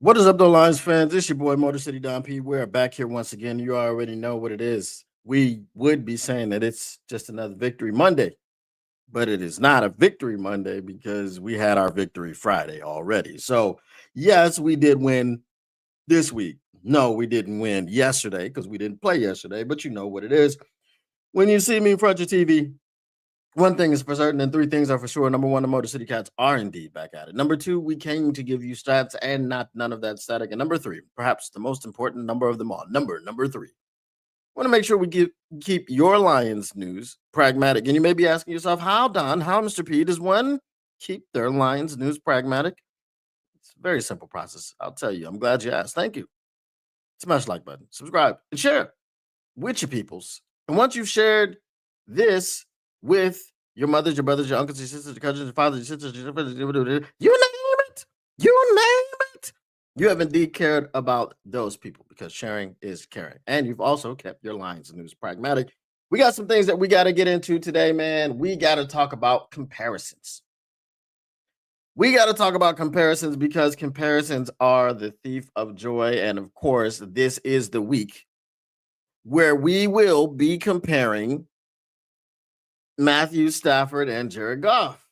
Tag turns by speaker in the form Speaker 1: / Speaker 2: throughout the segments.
Speaker 1: What is up, though, Lions fans? It's your boy Motor City Don P. We're back here once again. You already know what it is. We would be saying that it's just another Victory Monday, but it is not a Victory Monday because we had our Victory Friday already. So, yes, we did win this week. No, we didn't win yesterday because we didn't play yesterday, but you know what it is. When you see me in front of your TV, one thing is for certain, and three things are for sure. Number one, the Motor City Cats are indeed back at it. Number two, we came to give you stats and not none of that static. And number three, perhaps the most important number of them all, number three. Want to make sure we keep your Lions news pragmatic. And you may be asking yourself, how, Don, how, Mr. P, does one keep their Lions news pragmatic? It's a very simple process. I'll tell you. I'm glad you asked. Thank you. Smash the like button, subscribe, and share with your peoples. And once you've shared this with your mothers, your brothers, your uncles, your sisters, your cousins, your fathers, your sisters, you name it. You name it. You have indeed cared about those people because sharing is caring. And you've also kept your Lions news pragmatic. We got some things that we got to get into today, man. We got to talk about comparisons. We got to talk about comparisons because comparisons are the thief of joy. And of course, this is the week where we will be comparing Matthew Stafford and Jared Goff.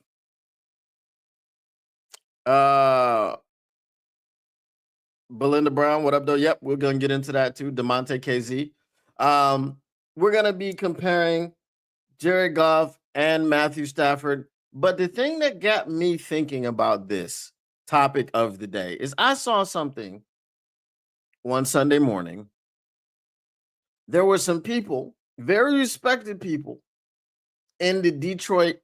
Speaker 1: Belinda Brown, what up, though? Yep, we're going to get into that too. DeMonte KZ. We're going to be comparing Jared Goff and Matthew Stafford. But the thing that got me thinking about this topic of the day is I saw something one Sunday morning. There were some people, very respected people, in the Detroit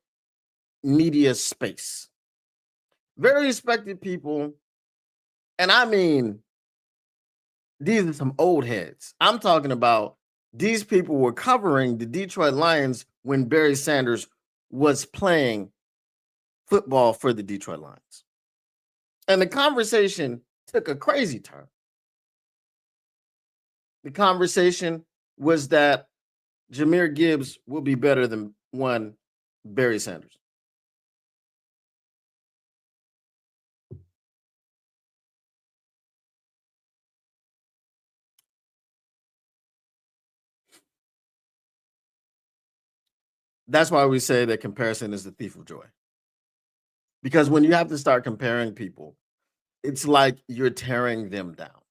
Speaker 1: media space. Very respected people. And I mean, these are some old heads. I'm talking about these people were covering the Detroit Lions when Barry Sanders was playing football for the Detroit Lions. And the conversation took a crazy turn. The conversation was that Jahmyr Gibbs will be better than one Barry Sanders. That's why we say that comparison is the thief of joy. Because when you have to start comparing people, it's like you're tearing them down.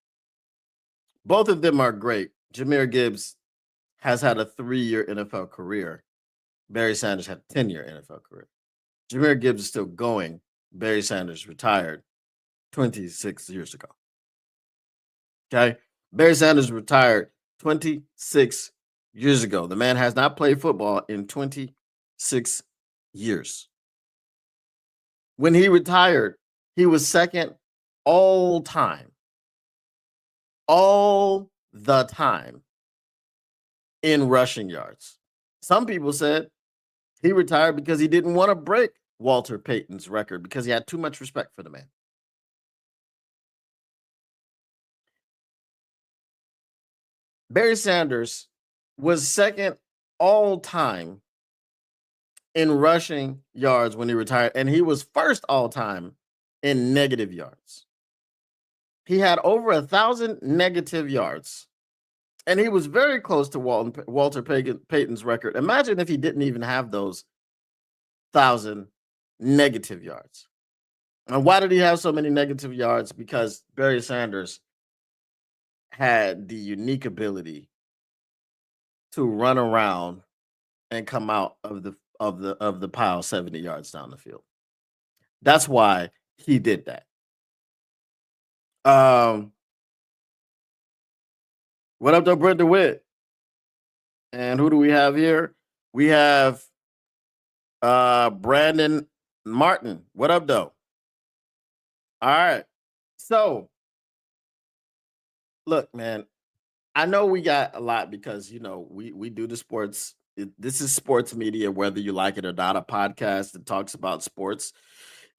Speaker 1: Both of them are great. Jahmyr Gibbs has had a 3-year NFL career. Barry Sanders had a 10-year NFL career. Jahmyr Gibbs is still going. Barry Sanders retired 26 years ago. Okay? Barry Sanders retired 26 years ago. The man has not played football in 26 years. When he retired, he was second all time. All the time in rushing yards. Some people said he retired because he didn't want to break Walter Payton's record because he had too much respect for the man. Barry Sanders was second all time in rushing yards when he retired, and he was first all time in negative yards. He had over 1,000 negative yards, and he was very close to Walter Payton's record. Imagine if he didn't even have those 1,000 negative yards. And why did he have so many negative yards? Because Barry Sanders had the unique ability to run around and come out of the pile 70 yards down the field. That's why he did that. What up, though, Brent DeWitt? And who do we have here? We have Brandon Martin. What up, though? All right. So, look, man, I know we got a lot because we do the sports. This is sports media, whether you like it or not. A podcast that talks about sports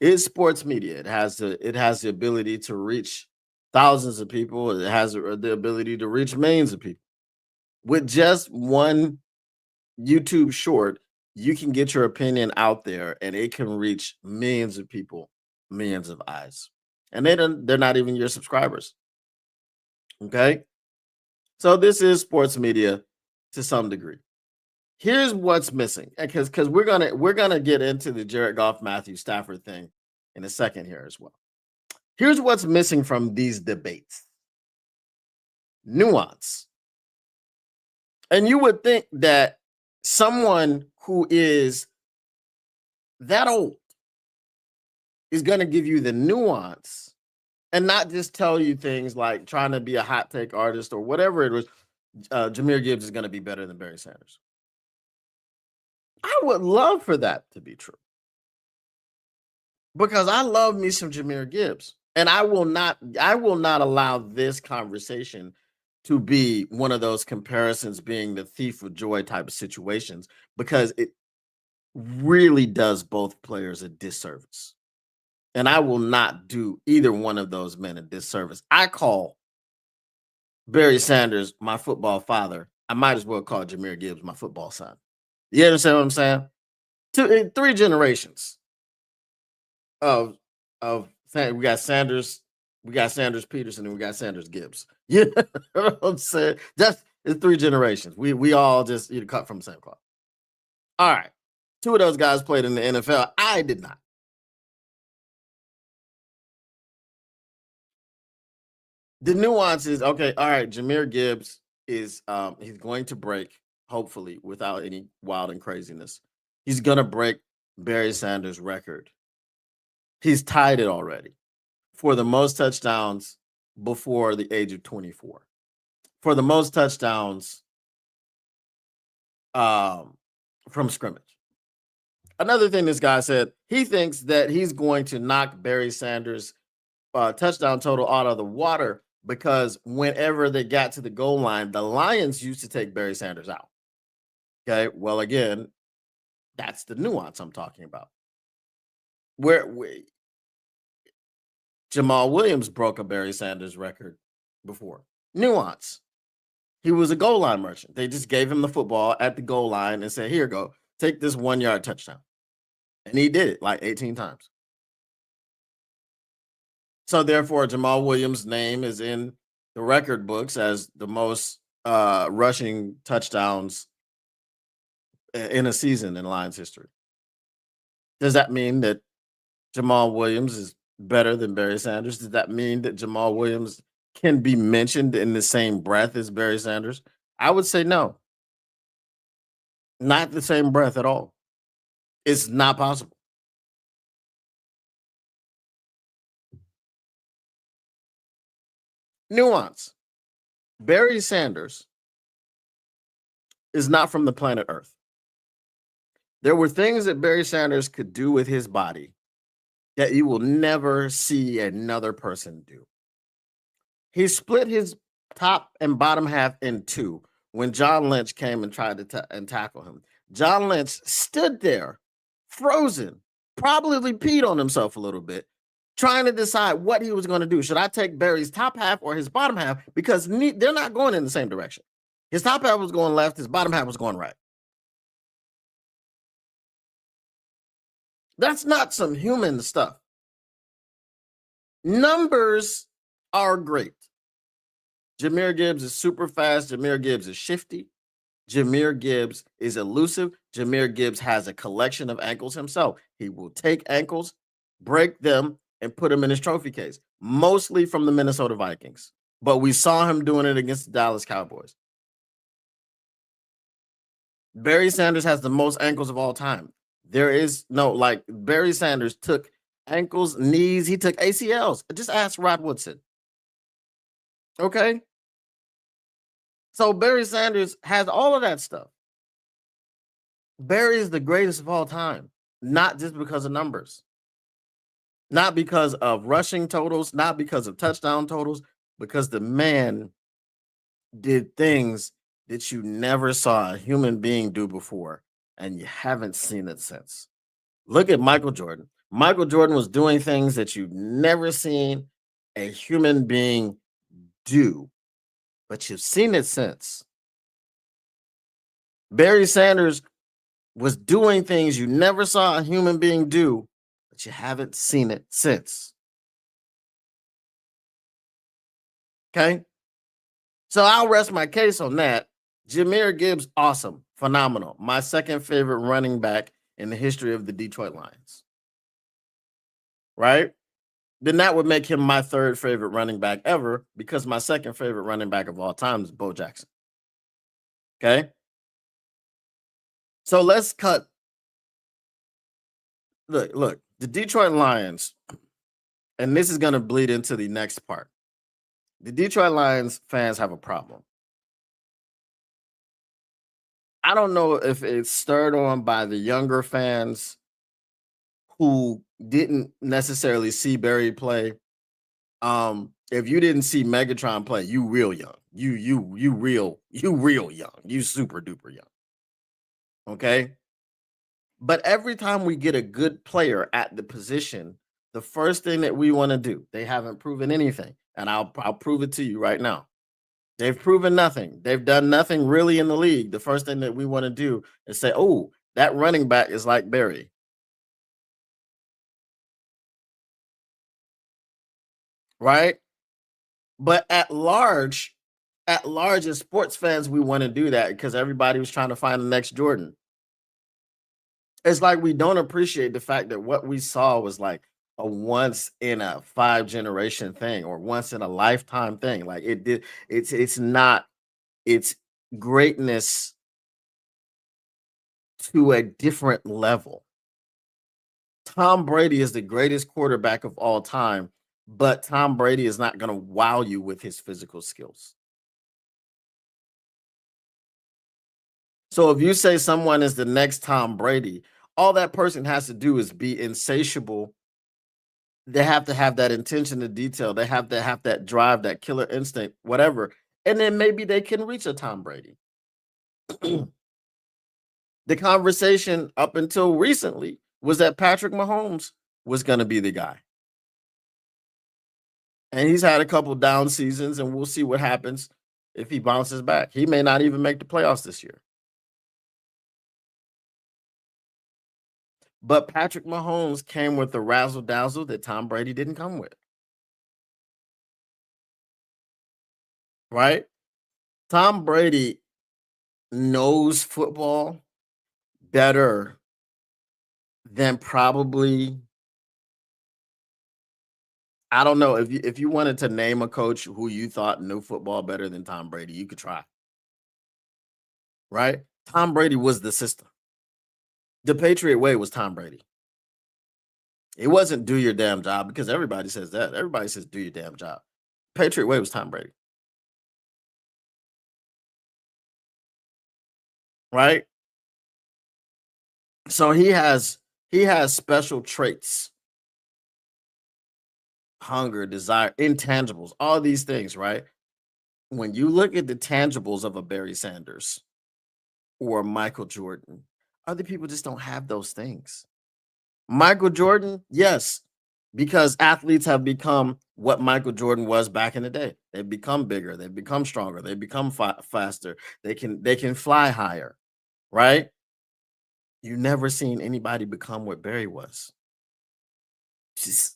Speaker 1: is sports media. It has the ability to reach thousands of people. It has the ability to reach millions of people. With just one YouTube short, you can get your opinion out there, and it can reach millions of people, millions of eyes. and they're not even your subscribers. Okay, so this is sports media to some degree. Here's what's missing, because we're gonna get into the Jared Goff, Matthew Stafford thing in a second here as well. Here's what's missing from these debates: nuance. And you would think that someone who is that old is going to give you the nuance and not just tell you things like trying to be a hot take artist or whatever it was. Jahmyr Gibbs is going to be better than Barry Sanders. I would love for that to be true, because I love me some Jahmyr Gibbs, and I will not allow this conversation to be one of those comparisons being the thief of joy type of situations, because it really does both players a disservice. And I will not do either one of those men a disservice. I call Barry Sanders my football father. I might as well call Jahmyr Gibbs my football son. You understand what I'm saying? 3 generations of we got Sanders, Peterson, and we got Sanders Gibbs. You know what I'm saying? It's 3 generations. We all just cut from the same cloth. All right. 2 of those guys played in the NFL. I did not. The nuance is, okay, all right, Jahmyr Gibbs is he's going to break, hopefully, without any wild and craziness. He's going to break Barry Sanders' record. He's tied it already for the most touchdowns before the age of 24. For the most touchdowns from scrimmage. Another thing this guy said, he thinks that he's going to knock Barry Sanders' touchdown total out of the water, because whenever they got to the goal line, the Lions used to take Barry Sanders out. Okay, well, again, that's the nuance I'm talking about. Where Jamal Williams broke a Barry Sanders record before. Nuance. He was a goal line merchant. They just gave him the football at the goal line and said, here, go, take this 1-yard touchdown. And he did it like 18 times. So therefore, Jamal Williams' name is in the record books as the most rushing touchdowns in a season in Lions history. Does that mean that Jamal Williams is better than Barry Sanders? Does that mean that Jamal Williams can be mentioned in the same breath as Barry Sanders? I would say no. Not the same breath at all. It's not possible. Nuance. Barry Sanders is not from the planet Earth. There were things that Barry Sanders could do with his body that you will never see another person do. He split his top and bottom half in 2 when John Lynch came and tried to tackle him. John Lynch stood there, frozen, probably peed on himself a little bit, trying to decide what he was going to do. Should I take Barry's top half or his bottom half? Because they're not going in the same direction. His top half was going left, his bottom half was going right. That's not some human stuff. Numbers are great. Jahmyr Gibbs is super fast. Jahmyr Gibbs is shifty. Jahmyr Gibbs is elusive. Jahmyr Gibbs has a collection of ankles himself. He will take ankles, break them, and put them in his trophy case, mostly from the Minnesota Vikings. But we saw him doing it against the Dallas Cowboys. Barry Sanders has the most ankles of all time. There is no, like, Barry Sanders took ankles, knees, he took ACLs. Just ask Rod Woodson. Okay? So Barry Sanders has all of that stuff. Barry is the greatest of all time, not just because of numbers, not because of rushing totals, not because of touchdown totals, because the man did things that you never saw a human being do before, and you haven't seen it since. Look at Michael Jordan. Michael Jordan was doing things that you've never seen a human being do, but you've seen it since. Barry Sanders was doing things you never saw a human being do, but you haven't seen it since. Okay. So I'll rest my case on that. Jahmyr Gibbs, awesome, phenomenal. My second favorite running back in the history of the Detroit Lions. Right? Then that would make him my third favorite running back ever because my second favorite running back of all time is Bo Jackson. Okay. So let's cut. Look, the Detroit Lions, and this is going to bleed into the next part. The Detroit Lions fans have a problem. I don't know if it's stirred on by the younger fans who didn't necessarily see Barry play. If you didn't see Megatron play, you real young. You real young. You super duper young. Okay? But every time we get a good player at the position, the first thing that we want to do, they haven't proven anything. And I'll prove it to you right now. They've proven nothing. They've done nothing really in the league. The first thing that we want to do is say, oh, that running back is like Barry. Right? But at large, as sports fans, we want to do that because everybody was trying to find the next Jordan. It's like we don't appreciate the fact that what we saw was like a once in a 5 generation thing or once in a lifetime thing. Like it did, it's not, it's greatness to a different level. Tom Brady is the greatest quarterback of all time, but Tom Brady is not going to wow you with his physical skills. So if you say someone is the next Tom Brady, all that person has to do is be insatiable. They have to have that intention to detail. They have to have that drive, that killer instinct, whatever. And then maybe they can reach a Tom Brady. The conversation up until recently was that Patrick Mahomes was going to be the guy. And he's had a couple down seasons, and we'll see what happens if he bounces back. He may not even make the playoffs this year. But Patrick Mahomes came with the razzle dazzle that Tom Brady didn't come with. Right? Tom Brady knows football better than probably, I don't know, if you wanted to name a coach who you thought knew football better than Tom Brady, you could try. Right? Tom Brady was the system. The Patriot way was Tom Brady. It wasn't do your damn job because everybody says that. Everybody says do your damn job. Patriot way was Tom Brady. Right? So he has special traits. Hunger, desire, intangibles, all these things, right? When you look at the tangibles of a Barry Sanders or Michael Jordan, other people just don't have those things. Michael Jordan, yes, because athletes have become what Michael Jordan was back in the day. They've become bigger, they've become stronger, they've become faster. They can fly higher, right? You never seen anybody become what Barry was. Just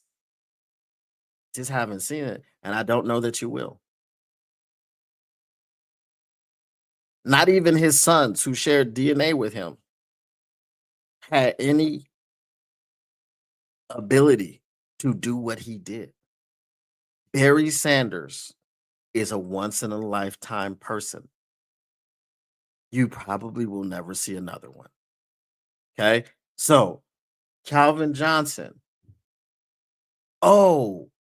Speaker 1: haven't seen it, and I don't know that you will. Not even his sons who shared DNA with him had any ability to do what he did. Barry Sanders is a once in a lifetime person. You probably will never see another one. Okay. So, Calvin Johnson. Oh,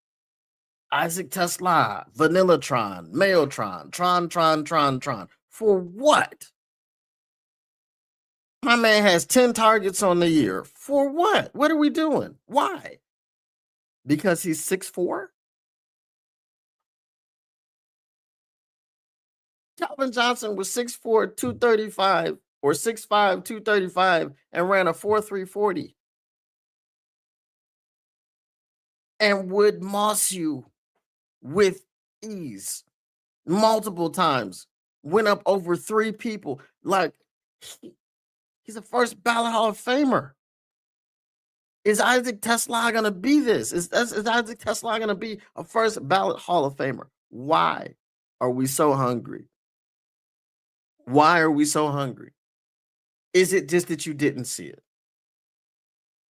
Speaker 1: Isaac Tesla, Vanillatron, Mailtron, Tron. For what? My man has 10 targets on the year. For what? What are we doing? Why? Because he's 6'4"? Calvin Johnson was 6'4", 235, or 6'5", 235, and ran a 4.3 40. And would moss you with ease multiple times. Went up over 3 people. Like, he's a first ballot Hall of Famer. Is Isaac Tesla going to be this? Is Isaac Tesla going to be a first ballot Hall of Famer? Why are we so hungry? Why are we so hungry? Is it just that you didn't see it?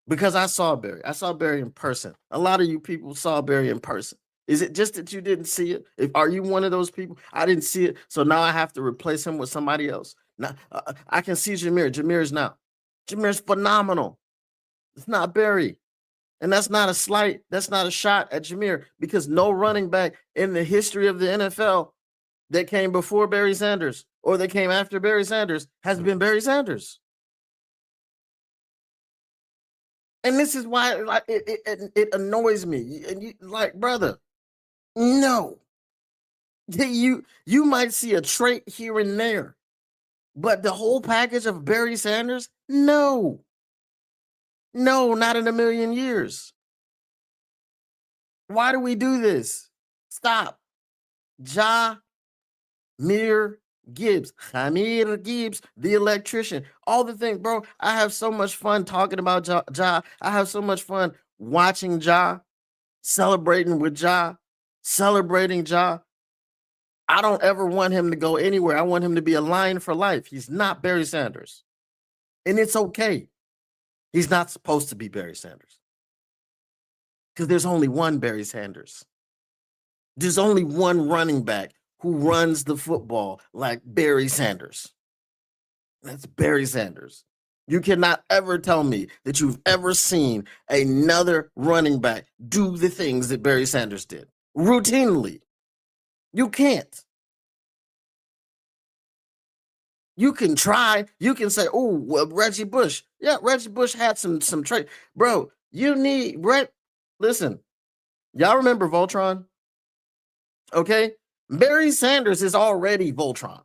Speaker 1: Because I saw Barry. I saw Barry in person. A lot of you people saw Barry in person. Is it just that you didn't see it? Are you one of those people? I didn't see it, so now I have to replace him with somebody else. Now I can see Jameer. Jameer's now. Jameer's phenomenal. It's not Barry. And that's not a slight, that's not a shot at Jameer, because no running back in the history of the NFL that came before Barry Sanders or that came after Barry Sanders has been Barry Sanders. And this is why, like, it annoys me. And you, like, brother, no. You might see a trait here and there, but the whole package of Barry Sanders, no. No, not in a million years. Why do we do this? Stop. Jahmyr Gibbs, Jahmyr Gibbs, the electrician, all the things, bro. I have so much fun talking about Ja. I have so much fun watching Ja, celebrating with Ja, celebrating Ja. I don't ever want him to go anywhere. I want him to be a Lion for life. He's not Barry Sanders. And it's okay. He's not supposed to be Barry Sanders. Because there's only one Barry Sanders. There's only one running back who runs the football like Barry Sanders. That's Barry Sanders. You cannot ever tell me that you've ever seen another running back do the things that Barry Sanders did routinely. You can't. You can try. You can say, "Oh, well, Reggie Bush." Yeah, Reggie Bush had some trait. Bro, you need Brett. Listen, y'all remember Voltron? Okay, Barry Sanders is already Voltron.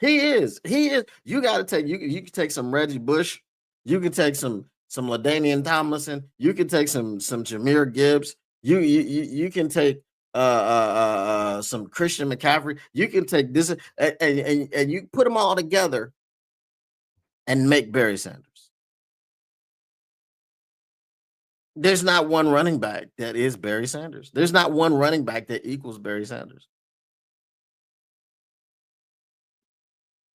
Speaker 1: He is. You got to take. You can take some Reggie Bush. You can take some LaDainian Tomlinson. You can take some Jahmyr Gibbs. You can take some Christian McCaffrey. You can take this and you put them all together and make Barry Sanders. There's not one running back that is Barry Sanders. There's not one running back that equals Barry Sanders.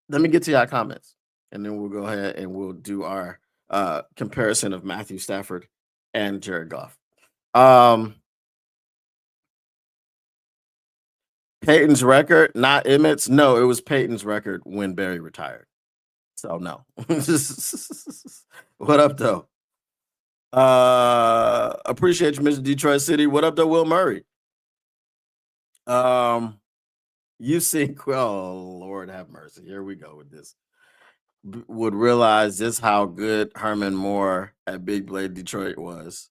Speaker 1: Let me get to your comments, and then we'll go ahead and we'll do our comparison of Matthew Stafford and Jared Goff. Peyton's record, not Emmett's. No, it was Peyton's record when Barry retired. So no. What up, though? Appreciate you, Mr. Detroit City. What up, though, Will Murray? You see, oh Lord have mercy. Here we go with this. Would realize just how good Herman Moore at Big Blade Detroit was.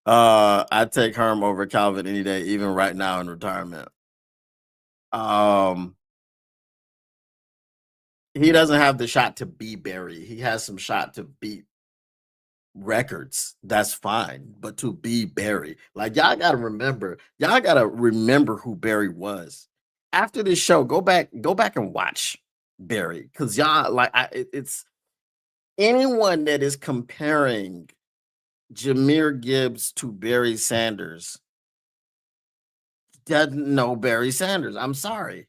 Speaker 1: I'd take Herm over Calvin any day, even right now in retirement. He doesn't have the shot to be Barry. He has some shot to beat records. That's fine, but to be Barry, like, y'all gotta remember who Barry was. After this show, go back and watch Barry, because y'all, like, it's anyone that is comparing Jahmyr Gibbs to Barry Sanders doesn't know Barry Sanders. I'm sorry.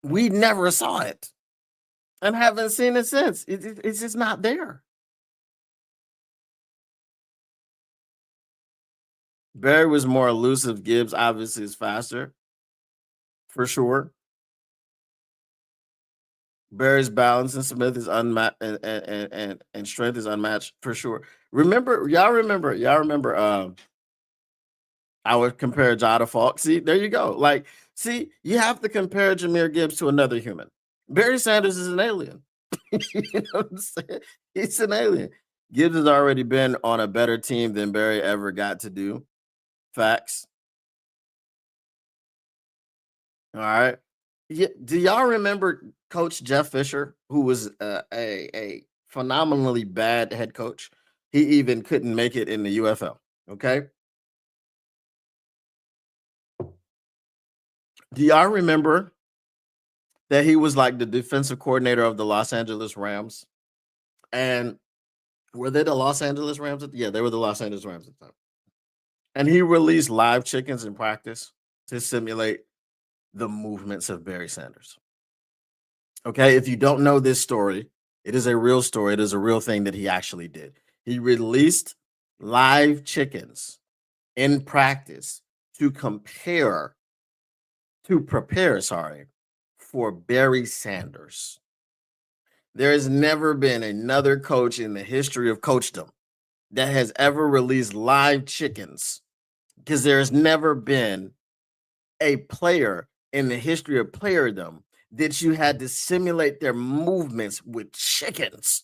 Speaker 1: We never saw it and haven't seen it since. It's just not there. Barry was more elusive. Gibbs obviously is faster, for sure. Barry's balance and Smith is unmatched, and strength is unmatched, for sure. Y'all remember I would compare Ja to Falk. See, there you go. Like, see, you have to compare Jahmyr Gibbs to another human. Barry Sanders is an alien. You know what I'm saying? He's an alien. Gibbs has already been on a better team than Barry ever got to do. Facts. All right. Yeah, do y'all remember Coach Jeff Fisher, who was a phenomenally bad head coach? He even couldn't make it in the UFL. Okay. Do y'all remember that he was like the defensive coordinator of the Los Angeles Rams? And were they the Los Angeles Rams? Yeah, they were the Los Angeles Rams at the time. And he released live chickens in practice to simulate the movements of Barry Sanders. Okay, if you don't know this story, it is a real story. It is a real thing that he actually did. He released live chickens in practice to prepare, for Barry Sanders. There has never been another coach in the history of coachdom that has ever released live chickens, because there's never been a player in the history of playerdom that you had to simulate their movements with chickens.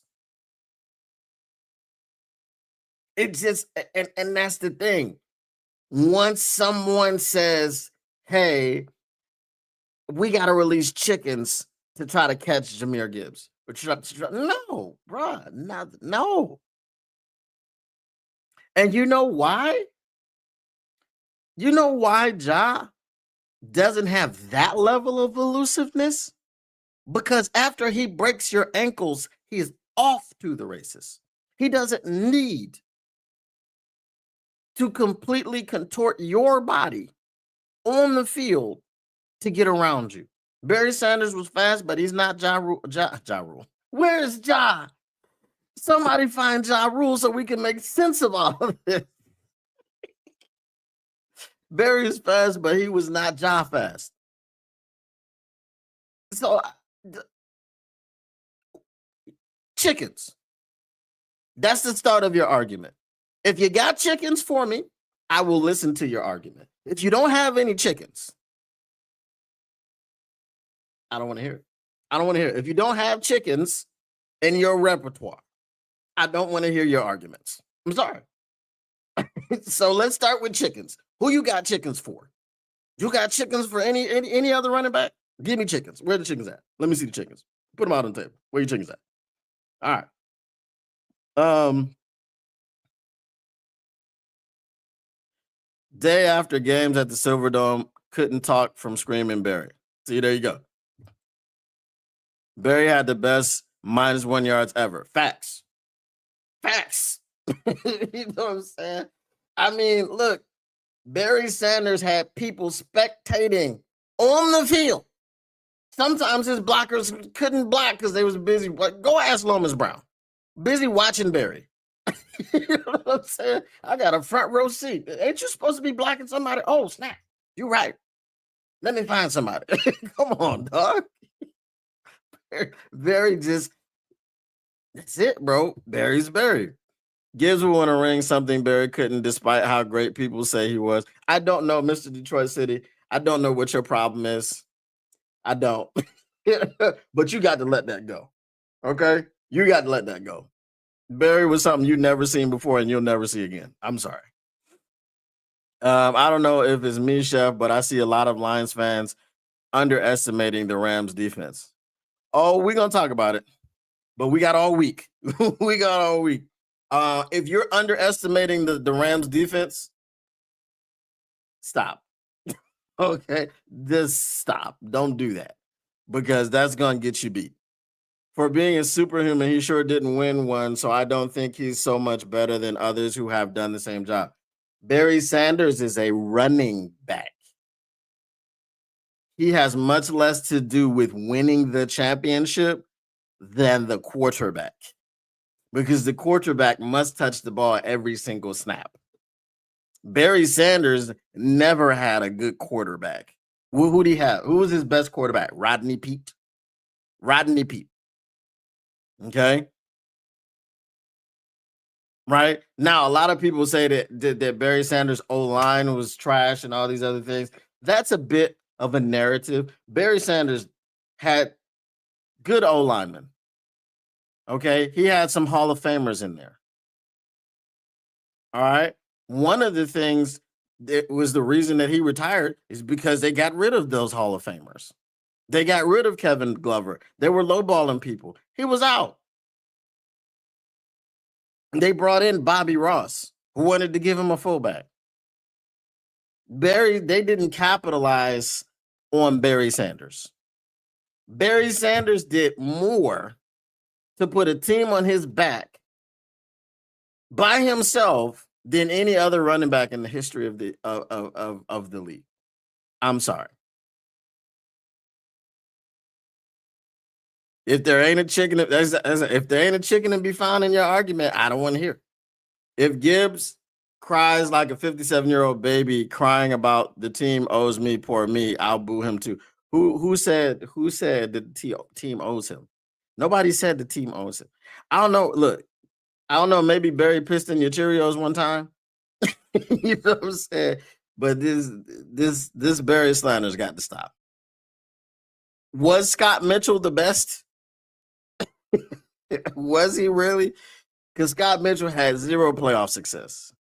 Speaker 1: It just, and that's the thing. Once someone says, hey, we got to release chickens to try to catch Jahmyr Gibbs. No, bruh, no. And you know why? You know why Ja doesn't have that level of elusiveness? Because after he breaks your ankles, he is off to the races. He doesn't need to completely contort your body on the field to get around you. Barry Sanders was fast, but he's not Ja Rule. Where is Ja? Somebody find Ja Rule so we can make sense of all of this. Barry is fast, but he was not Ja fast. So, chickens. That's the start of your argument. If you got chickens for me, I will listen to your argument. If you don't have any chickens, I don't want to hear it. I don't want to hear it. If you don't have chickens in your repertoire, I don't want to hear your arguments. I'm sorry. So let's start with chickens. Who you got chickens for? You got chickens for any other running back? Give me chickens. Where are the chickens at? Let me see the chickens. Put them out on the table. Where your chickens at? All right. Day after games at the Silverdome, couldn't talk from screaming Barry. See, there you go. Barry had the best -1 yards ever. Facts. You know what I'm saying? I mean, look, Barry Sanders had people spectating on the field. Sometimes his blockers couldn't block because they was busy. Go ask Lomas Brown. Busy watching Barry. You know what I'm saying? I got a front row seat. Ain't you supposed to be blocking somebody? Oh, snap. You're right. Let me find somebody. Come on, dog. Barry just, that's it, bro. Barry's Barry. Gibbs would want to ring something Barry couldn't, despite how great people say he was. I don't know, Mr. Detroit City. I don't know what your problem is. I don't. But you got to let that go. Okay? You got to let that go. Barry was something you've never seen before and you'll never see again. I'm sorry. I don't know if it's me, Chef, but I see a lot of Lions fans underestimating the Rams defense. Oh, we're going to talk about it. But we got all week. We got all week. If you're underestimating the Rams defense, stop. Okay? Just stop. Don't do that. Because that's going to get you beat. For being a superhuman, he sure didn't win one, so I don't think he's so much better than others who have done the same job. Barry Sanders is a running back. He has much less to do with winning the championship than the quarterback, because the quarterback must touch the ball every single snap. Barry Sanders never had a good quarterback. Who did he have? Who was his best quarterback? Rodney Peete. Okay. Right now, a lot of people say that Barry Sanders' O-line was trash and all these other things. That's a bit of a narrative. Barry Sanders had good O-linemen. Okay, he had some Hall of Famers in there. All right. One of the things that was the reason that he retired is because they got rid of those Hall of Famers. They got rid of Kevin Glover. They were lowballing people. He was out. They brought in Bobby Ross, who wanted to give him a fullback. They didn't capitalize on Barry Sanders. Barry Sanders did more to put a team on his back by himself than any other running back in the history of the league. I'm sorry. If there ain't a chicken, if there ain't a chicken to be found in your argument, I don't want to hear. If Gibbs cries like a 57-year-old baby crying about the team owes me, poor me, I'll boo him too. Who said that the team owes him? Nobody said the team owes him. I don't know. Look, I don't know. Maybe Barry pissed in your Cheerios one time. You know what I'm saying? But this Barry slander's got to stop. Was Scott Mitchell the best? Was he really? Because Scott Mitchell had 0 playoff success.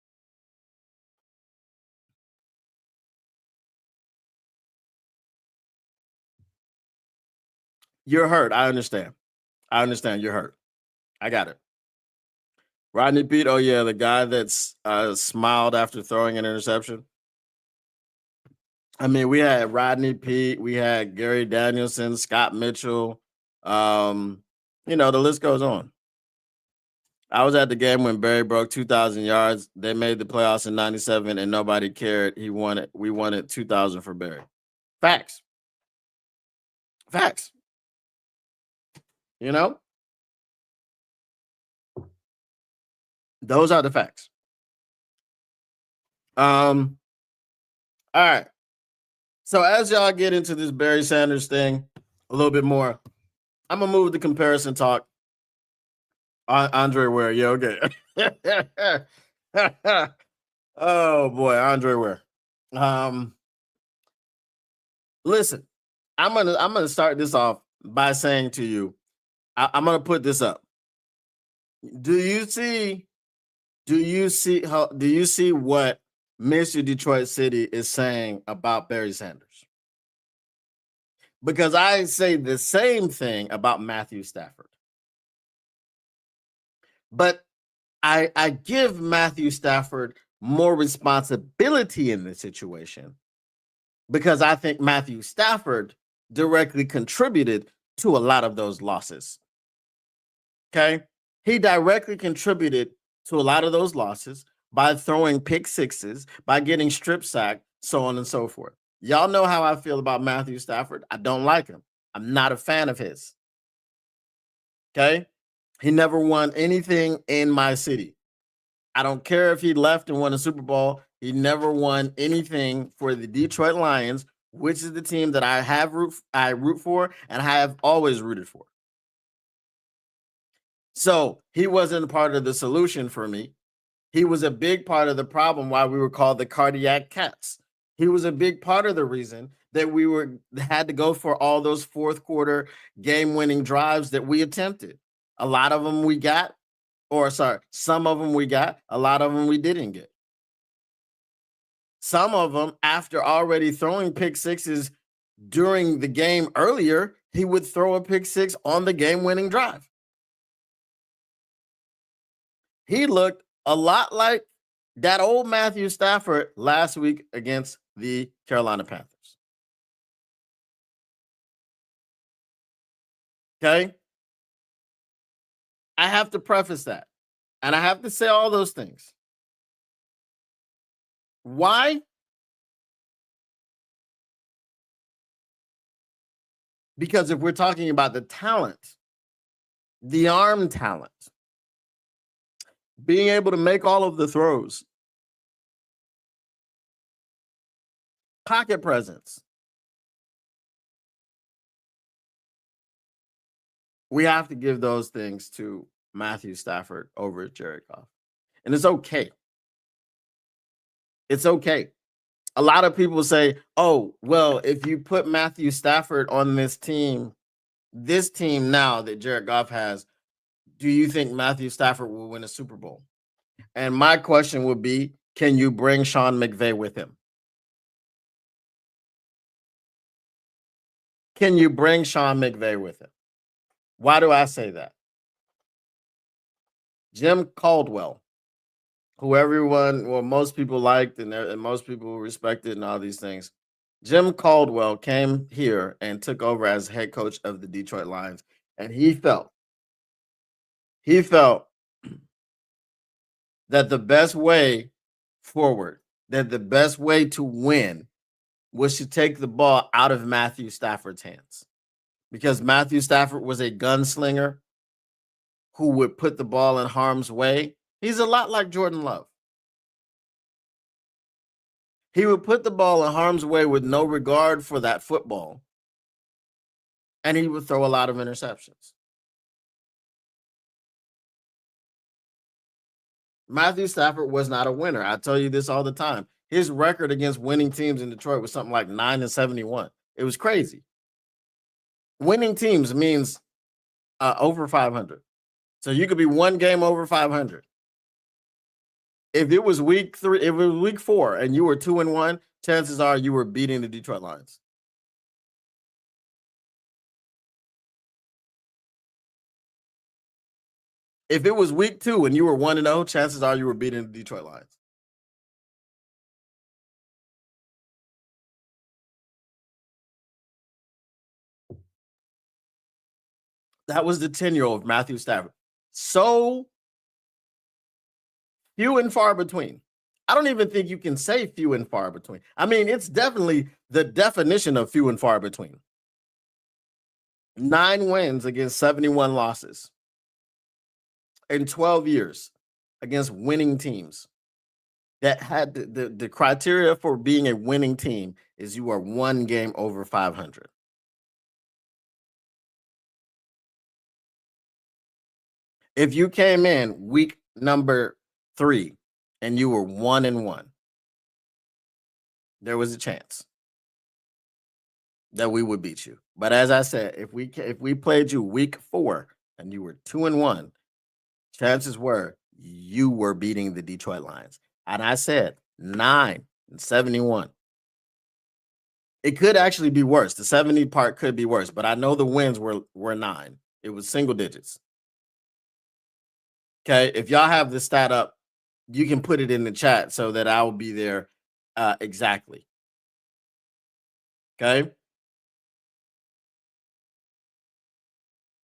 Speaker 1: You're hurt. I understand. You're hurt. I got it. Rodney Peete. Oh yeah, the guy that's smiled after throwing an interception. I mean, we had Rodney Peete, we had Gary Danielson, Scott Mitchell. The list goes on. I was at the game when Barry broke 2,000 yards. They made the playoffs in '97, and nobody cared. We wanted 2,000 for Barry. Facts. Those are the facts. All right. So as y'all get into this Barry Sanders thing a little bit more, I'm gonna move the comparison talk. Andre Ware, yeah, okay. Oh boy, Andre Ware. Listen, I'm gonna start this off by saying to you, I'm gonna put this up. Do you see what Mr. Detroit City is saying about Barry Sanders? Because I say the same thing about Matthew Stafford. But I give Matthew Stafford more responsibility in this situation because I think Matthew Stafford directly contributed to a lot of those losses. Okay? He directly contributed to a lot of those losses by throwing pick sixes, by getting strip sacked, so on and so forth. Y'all know how I feel about Matthew Stafford. I don't like him. I'm not a fan of his. Okay? He never won anything in my city. I don't care if he left and won a Super Bowl. He never won anything for the Detroit Lions, which is the team that I root for and I have always rooted for. So he wasn't a part of the solution for me. He was a big part of the problem why we were called the Cardiac Cats. He was a big part of the reason that we had to go for all those fourth quarter game-winning drives that we attempted. A lot of them we got, some of them we got, a lot of them we didn't get. Some of them, after already throwing pick sixes during the game earlier, he would throw a pick six on the game-winning drive. He looked a lot like that old Matthew Stafford last week against the Carolina Panthers. Okay? I have to preface that. And I have to say all those things. Why? Because if we're talking about the talent, the arm talent, being able to make all of the throws, pocket presence, we have to give those things to Matthew Stafford over Jared Goff. And it's okay. It's okay. A lot of people say, oh, well, if you put Matthew Stafford on this team now that Jared Goff has, do you think Matthew Stafford will win a Super Bowl? And my question would be, can you bring Sean McVay with him? Can you bring Sean McVay with him? Why do I say that? Jim Caldwell, who most people liked and most people respected and all these things. Jim Caldwell came here and took over as head coach of the Detroit Lions, and he felt that the best way forward that the best way to win was to take the ball out of Matthew Stafford's hands, because Matthew Stafford was a gunslinger who would put the ball in harm's way. He's a lot like Jordan Love. He would put the ball in harm's way with no regard for that football, and he would throw a lot of interceptions. Matthew Stafford was not a winner. I tell you this all the time. His record against winning teams in Detroit was something like 9-71. It was crazy. Winning teams means over 500. So you could be one game over 500. If it was week 3, if it was week 4 and you were 2-1, chances are you were beating the Detroit Lions. If it was week 2 and you were 1-0, chances are you were beating the Detroit Lions. That was the tenure of Matthew Stafford. So few and far between. I don't even think you can say few and far between. I mean, it's definitely the definition of few and far between. 9 wins against 71 losses in 12 years against winning teams that had the criteria for being a winning team is you are one game over 500. If you came in week number 3 and you were 1-1, there was a chance that we would beat you. But as I said, if we played you week 4 and you were 2-1, chances were you were beating the Detroit Lions. And I said 9-71. It could actually be worse. The 70 part could be worse, but I know the wins were 9. It was single digits. Okay, if y'all have the stat up, you can put it in the chat so that I will be there exactly. Okay.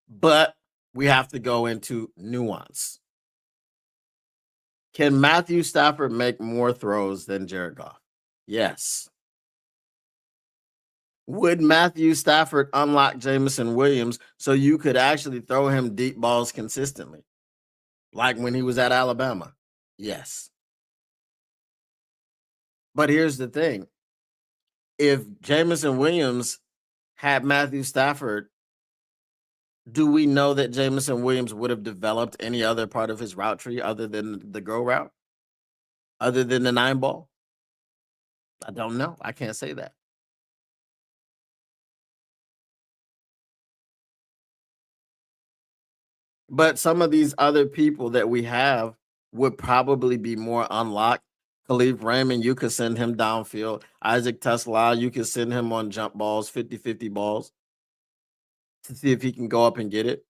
Speaker 1: But we have to go into nuance. Can Matthew Stafford make more throws than Jared Goff? Yes. Would Matthew Stafford unlock Jameson Williams so you could actually throw him deep balls consistently? Like when he was at Alabama? Yes. But here's the thing. If Jameson Williams had Matthew Stafford, do we know that Jameson Williams would have developed any other part of his route tree other than the go route? Other than the 9 ball? I don't know. I can't say that. But some of these other people that we have would probably be more unlocked. Khalif Raymond, you could send him downfield. Isaac Tesla, you could send him on jump balls, 50-50 balls, to see if he can go up and get it.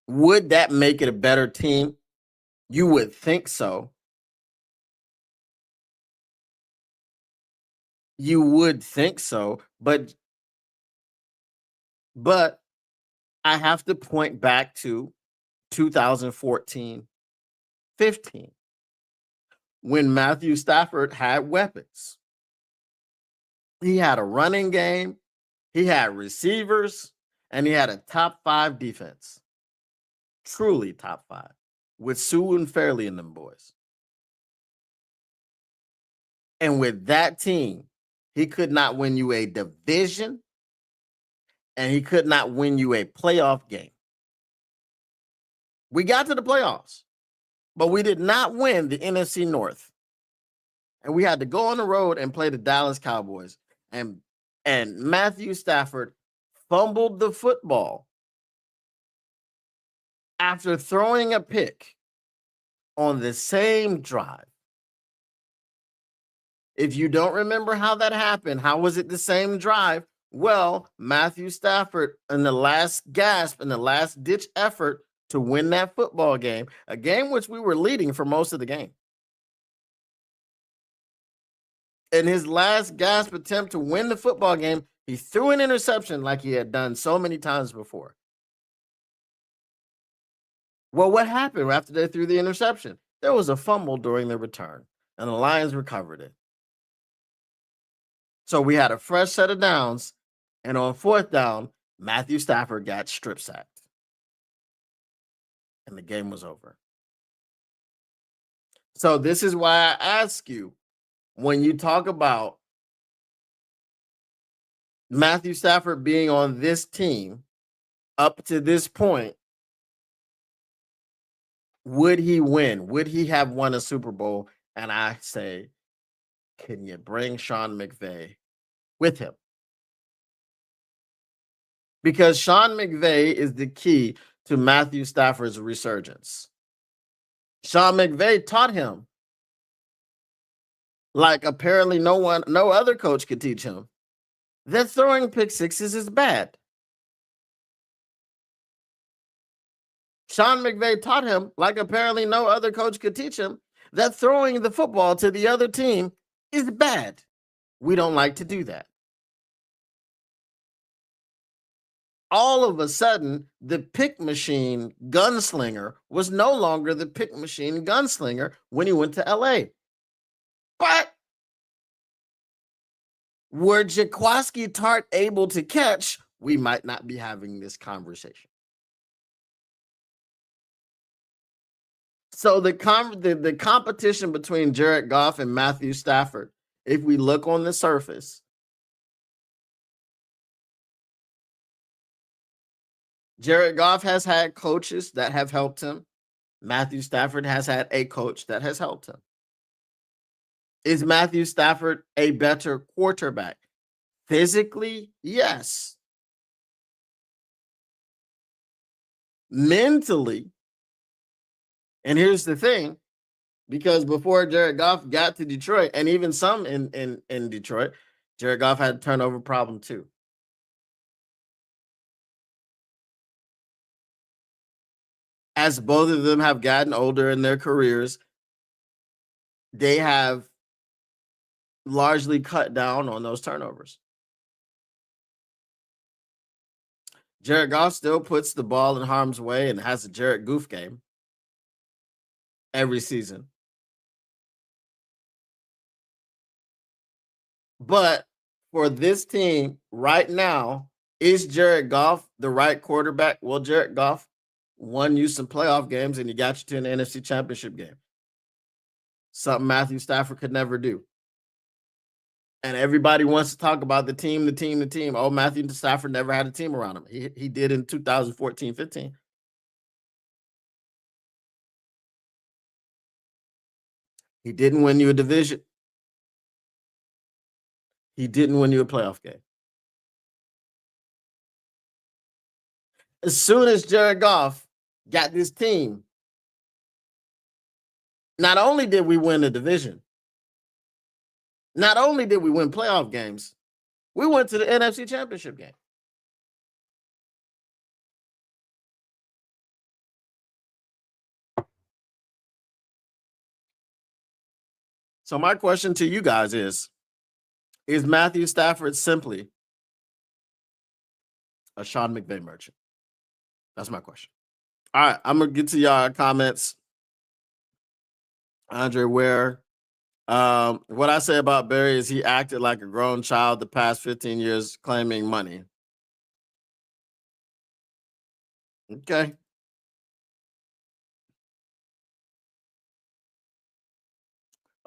Speaker 1: Would that make it a better team? You would think so. You would think so, but I have to point back to 2014-15 when Matthew Stafford had weapons. He had a running game, he had receivers, and he had a top 5 defense. Truly top 5 with Sue and Fairley and them boys. And with that team, he could not win you a division, and he could not win you a playoff game. We got to the playoffs, but we did not win the NFC North. And we had to go on the road and play the Dallas Cowboys. And Matthew Stafford fumbled the football after throwing a pick on the same drive. If you don't remember how that happened, how was it the same drive? Well, Matthew Stafford, in the last gasp, in the last ditch effort to win that football game, a game which we were leading for most of the game. In his last gasp attempt to win the football game, he threw an interception like he had done so many times before. Well, what happened after they threw the interception? There was a fumble during the return, and the Lions recovered it. So we had a fresh set of downs, and on 4th down, Matthew Stafford got strip sacked, and the game was over. So this is why I ask you, when you talk about Matthew Stafford being on this team up to this point, would he win? Would he have won a Super Bowl? And I say, can you bring Sean McVay with him? Because Sean McVay is the key to Matthew Stafford's resurgence. Sean McVay taught him like apparently no other coach could teach him that throwing pick sixes is bad. Sean McVay taught him like apparently no other coach could teach him that throwing the football to the other team is bad. We don't like to do that. All of a sudden, the pick machine gunslinger was no longer the pick machine gunslinger when he went to LA. But were Jaquiski Tartt able to catch, we might not be having this conversation. So the competition between Jared Goff and Matthew Stafford, if we look on the surface, Jared Goff has had coaches that have helped him. Matthew Stafford has had a coach that has helped him. Is Matthew Stafford a better quarterback? Physically, yes. Mentally, and here's the thing, because before Jared Goff got to Detroit, and even some in Detroit, Jared Goff had a turnover problem too. As both of them have gotten older in their careers, they have largely cut down on those turnovers. Jared Goff still puts the ball in harm's way and has a Jared Goof game every season. But for this team right now, is Jared Goff the right quarterback? Well, Jared Goff won you some playoff games and he got you to an NFC Championship game. Something Matthew Stafford could never do. And everybody wants to talk about the team. Oh, Matthew Stafford never had a team around him. He did in 2014-15. He didn't win you a division. He didn't win you a playoff game. As soon as Jared Goff got this team, not only did we win the division, not only did we win playoff games, we went to the NFC Championship game. So my question to you guys is Matthew Stafford simply a Sean McVay merchant? That's my question. All right, I'm going to get to y'all comments. Andre Ware. What I say about Barry is he acted like a grown child the past 15 years claiming money. Okay.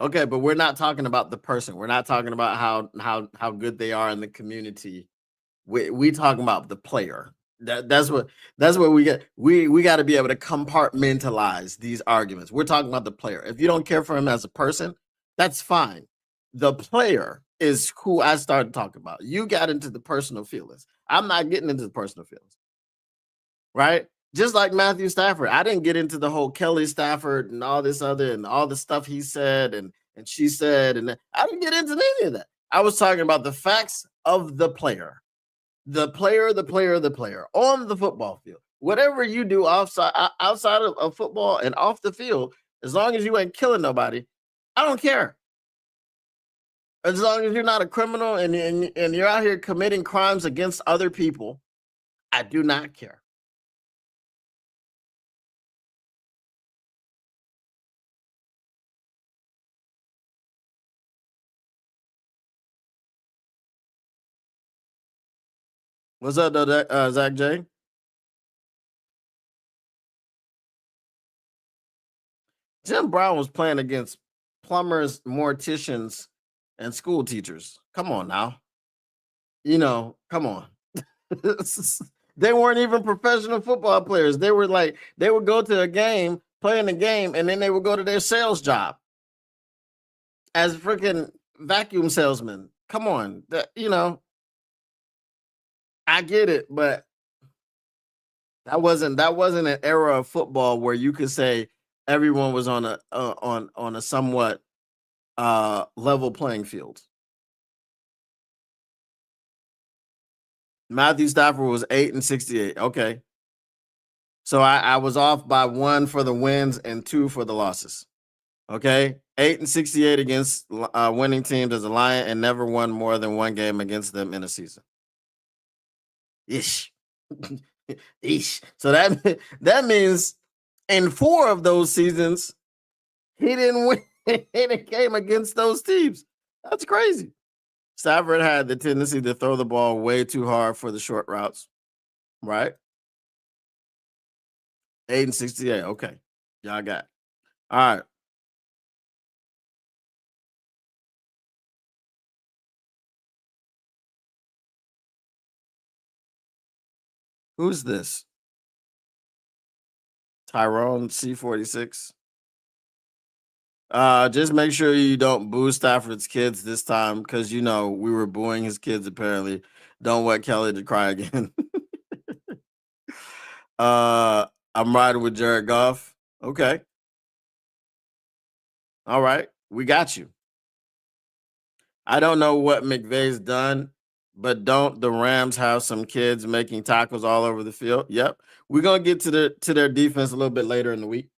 Speaker 1: Okay, but we're not talking about the person. We're not talking about how good they are in the community. We talking about the player. That's what we get. We got to be able to compartmentalize these arguments. We're talking about the player. If you don't care for him as a person, that's fine. The player is who I started talking about. You got into the personal feelings. I'm not getting into the personal feelings. Right? Just like Matthew Stafford. I didn't get into the whole Kelly Stafford and all this other and all the stuff he said and she said. And I didn't get into any of that. I was talking about the facts of the player. The player on the football field. Whatever you do outside of football and off the field, as long as you ain't killing nobody, I don't care. As long as you're not a criminal and you're out here committing crimes against other people, I do not care. What's up, though, Zach J? Jim Brown was playing against plumbers, morticians, and school teachers. Come on now. Come on. They weren't even professional football players. They were like, they would go to a game, play in the game, and then they would go to their sales job as freaking vacuum salesmen. Come on. I get it, but that wasn't an era of football where you could say everyone was on a somewhat level playing field. Matthew Stafford was 8-68. Okay. So I was off by 1 for the wins and 2 for the losses. Okay. 8-68 against winning teams as a Lion and never won more than 1 game against them in a season. Ish. Ish. So that means in 4 of those seasons, he didn't win any game against those teams. That's crazy. Stafford had the tendency to throw the ball way too hard for the short routes, right? 8-68. Okay. Y'all got it. All right. Who's this? Tyrone C46. Just make sure you don't boo Stafford's kids this time because we were booing his kids apparently. Don't want Kelly to cry again. I'm riding with Jared Goff. Okay. All right. We got you. I don't know what McVay's done, but don't the Rams have some kids making tackles all over the field? Yep. We're gonna get to their defense a little bit later in the week.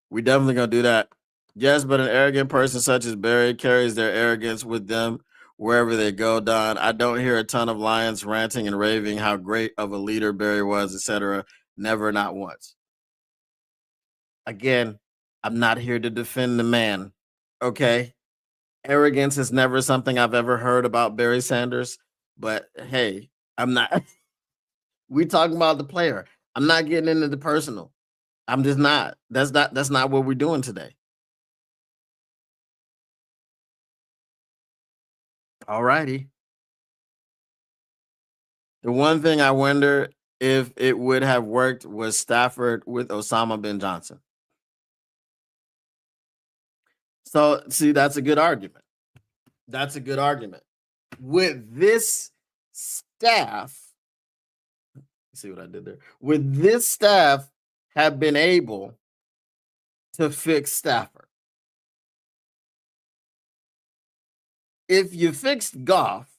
Speaker 1: We definitely gonna do that. Yes, but an arrogant person such as Barry carries their arrogance with them wherever they go, Don. I don't hear a ton of Lions ranting and raving how great of a leader Barry was, etc. Never, not once. Again, I'm not here to defend the man. Okay. Arrogance is never something I've ever heard about Barry Sanders, but hey, I'm not. We talking about the player. I'm not getting into the personal. I'm just not. That's not what we're doing today. All righty. The one thing I wonder if it would have worked was Stafford with Osama bin Johnson. So, see, that's a good argument. That's a good argument. With this staff, see what I did there? With this staff have been able to fix Stafford. If you fixed Goff,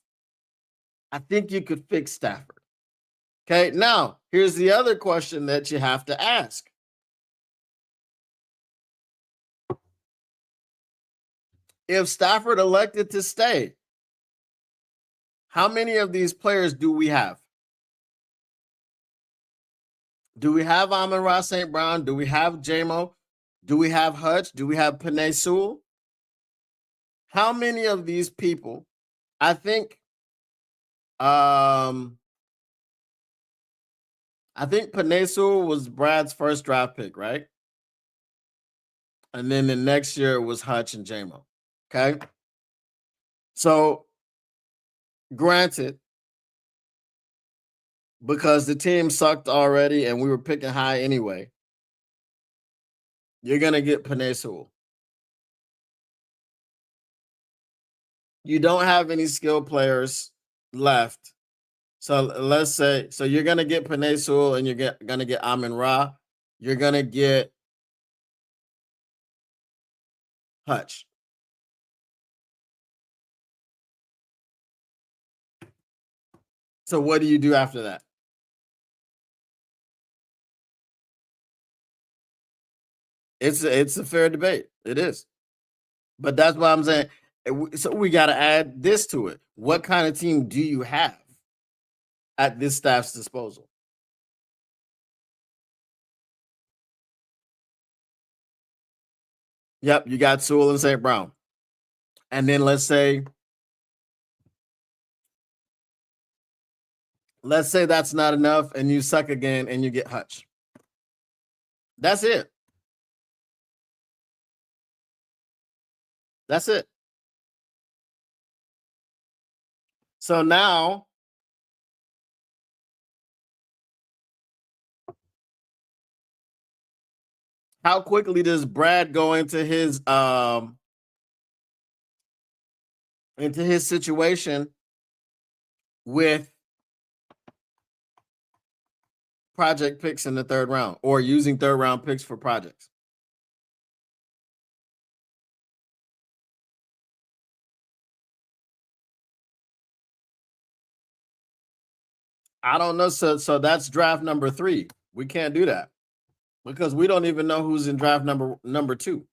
Speaker 1: I think you could fix Stafford. Okay, now here's the other question that you have to ask. If Stafford elected to stay, how many of these players do we have? Do we have Amon-Ra St. Brown? Do we have Jamo? Do we have Hutch? Do we have Penei Sewell? How many of these people? I think Penei Sewell was Brad's first draft pick, right? And then the next year it was Hutch and Jamo. Okay. So granted, because the team sucked already and we were picking high anyway, you're gonna get Penei Sewell. You don't have any skill players left. So let's say, so you're gonna get Penei Sewell and you're gonna get Amon-Ra. You're gonna get Hutch. So what do you do after that? It's a fair debate. It is. But that's what I'm saying. So we got to add this to it. What kind of team do you have at this staff's disposal? Yep, you got Sewell and St. Brown. And then let's say Let's say that's not enough and you suck again and you get Hutch. That's it. That's it. So now, how quickly does Brad go into his situation with project picks in the third round or using third round picks for projects? I don't know. So that's draft number 3. We can't do that because we don't even know who's in draft number 2.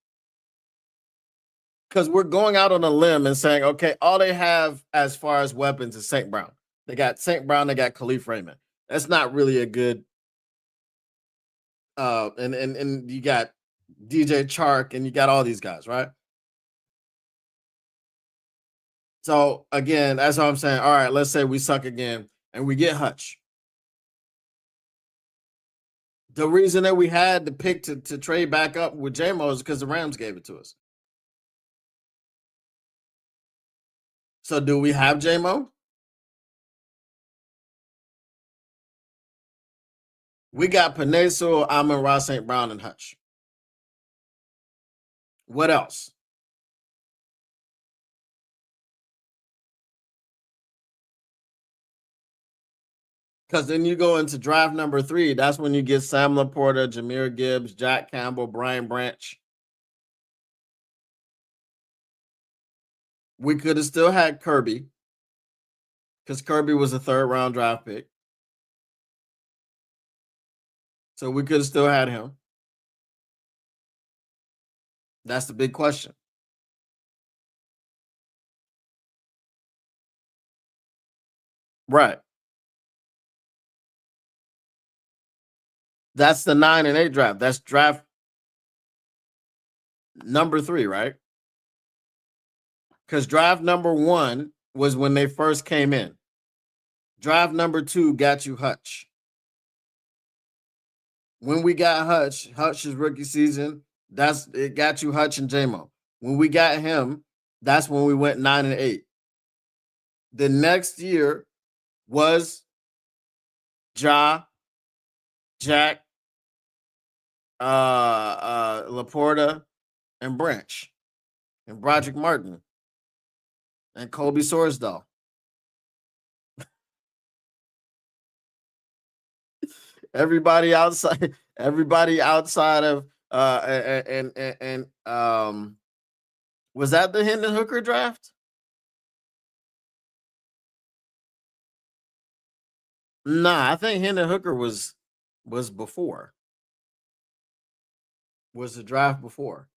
Speaker 1: Because we're going out on a limb and saying, okay, all they have as far as weapons is St. Brown. They got St. Brown, they got Khalif Raymond. That's not really a good and you got DJ Chark and you got all these guys, right? So again, that's what I'm saying. All right, let's say we suck again and we get Hutch. The reason that we had the pick to trade back up with J-Mo is because the Rams gave it to us. So do we have J-Mo? We got Penei Sewell, Amon-Ra St. Brown, and Hutch. What else? Because then you go into draft number 3. That's when you get Sam Laporta, Jahmyr Gibbs, Jack Campbell, Brian Branch. We could have still had Kirby because Kirby was a third round draft pick. So we could have still had him. That's the big question. Right. That's the 9 and 8 draft. That's draft number 3, right? Because draft number 1 was when they first came in. Draft number 2 got you Hutch. When we got Hutch's rookie season, it got you Hutch and J-Mo. When we got him, that's when we went 9 and 8. The next year was Jack, Laporta, and Branch, and Broderick Martin, and Kobe Sorsdahl. everybody outside of and was that the Hendon Hooker draft? Nah, I think Hendon Hooker was before. Was the draft before?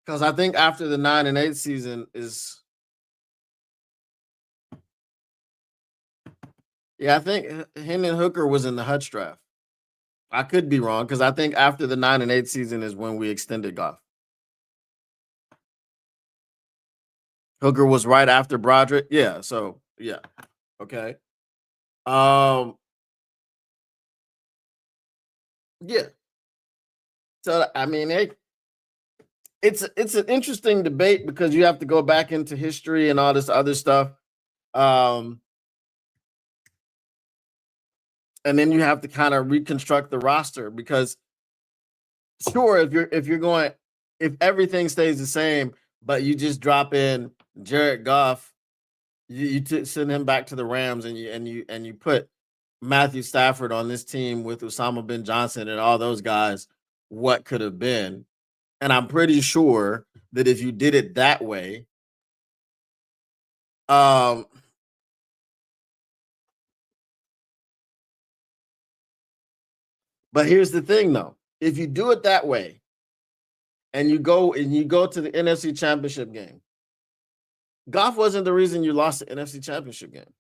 Speaker 1: Because I think after the 9 and 8 season is I think Hendon Hooker was in the Hutch draft. I could be wrong because I think after the 9 and 8 season is when we extended Goff. Hooker was right after Broderick. Yeah, so yeah. Okay. Yeah. So I mean it's an interesting debate because you have to go back into history and all this other stuff. And then you have to kind of reconstruct the roster because sure, if everything stays the same, but you just drop in Jared Goff, you send him back to the Rams and you put Matthew Stafford on this team with Osama bin Johnson and all those guys, what could have been? And I'm pretty sure that if you did it that way, but here's the thing though. If you do it that way and you go to the NFC Championship game, Goff wasn't the reason you lost the NFC Championship game.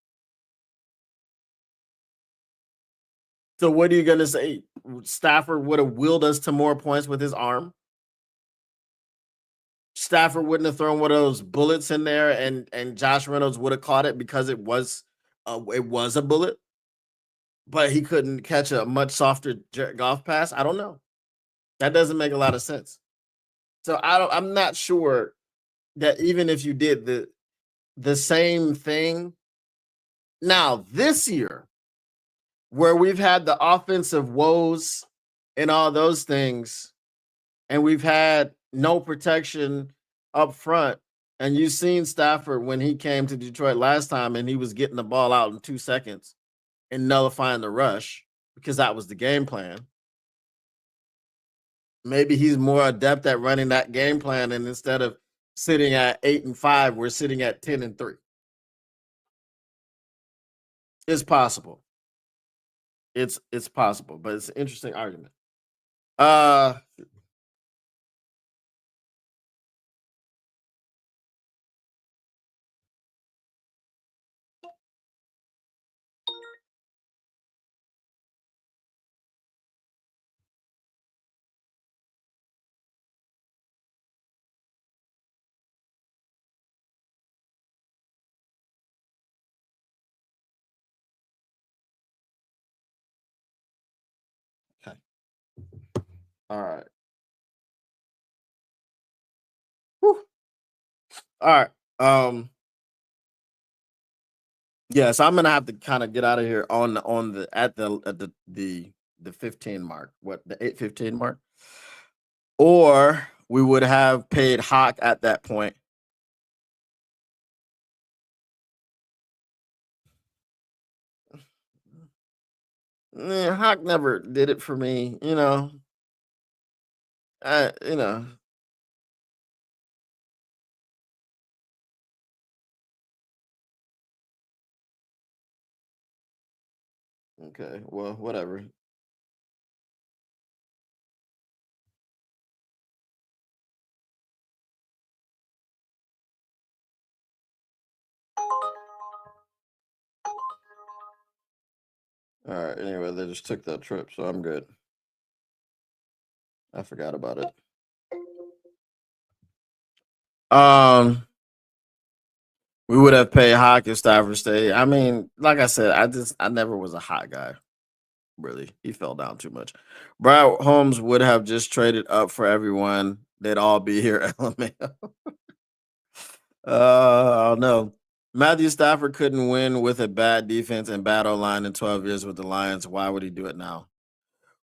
Speaker 1: So what are you going to say? Stafford would have willed us to more points with his arm? Stafford wouldn't have thrown one of those bullets in there, and Josh Reynolds would have caught it because it was a bullet, but he couldn't catch a much softer golf pass. I don't know. That doesn't make a lot of sense. So I'm not sure that even if you did the same thing now this year, where we've had the offensive woes and all those things, and we've had no protection up front. And you've seen Stafford when he came to Detroit last time and he was getting the ball out in 2 seconds and nullifying the rush because that was the game plan. Maybe he's more adept at running that game plan, and instead of sitting at 8-5, we're sitting at 10-3. It's possible. It's possible, but it's an interesting argument. Okay. All right. Whew. All right. Yes, I'm gonna have to kind of get out of here on the 15 mark. What, the 8:15 mark? Or we would have paid Hawk at that point. Hawk never did it for me, you know. You know. Okay, well, whatever. All right. Anyway, they just took that trip, so I'm good. I forgot about it. We would have paid Hawk if Stafford stayed. I mean, like I said, I never was a Hot guy. Really, he fell down too much. Brad Holmes would have just traded up for everyone. They'd all be here. LMAO. I don't know. Matthew Stafford couldn't win with a bad defense and bad O-line in 12 years with the Lions. Why would he do it now?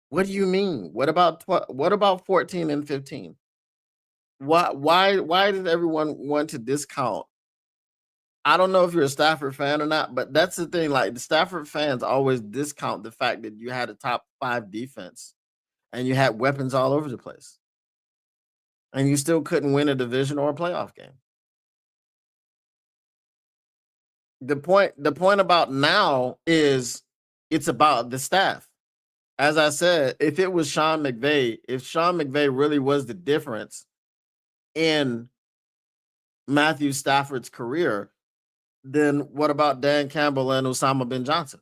Speaker 1: What do you mean? What about what about 14 and 15? Why did everyone want to discount? I don't know if you're a Stafford fan or not, but that's the thing. Like, the Stafford fans always discount the fact that you had a top 5 defense and you had weapons all over the place, and you still couldn't win a division or a playoff game. The point about now is it's about the staff. As I said, if it was Sean McVay, if Sean McVay really was the difference in Matthew Stafford's career, then what about Dan Campbell and Osama bin Johnson?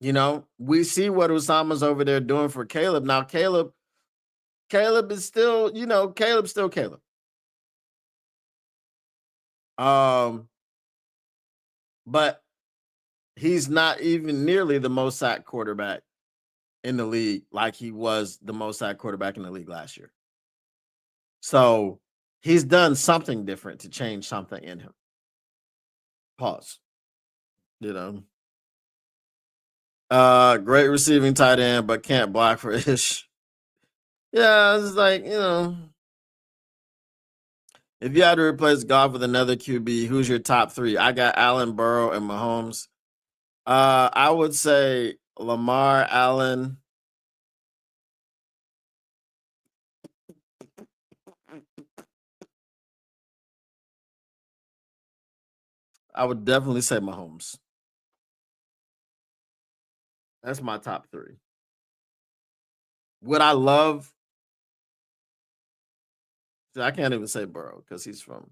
Speaker 1: You know, we see what Osama's over there doing for Caleb. Now, Caleb is still, Caleb's still Caleb. But he's not even nearly the most sacked quarterback in the league like he was the most sacked quarterback in the league last year. So he's done something different to change something in him. Pause. You know. Great receiving tight end, but can't block for ish. Yeah, it's like, if you had to replace Goff with another QB, who's your top 3? I got Allen, Burrow, and Mahomes. I would say Lamar, Allen. I would definitely say Mahomes. That's my top 3. Would I love? I can't even say Burrow because he's from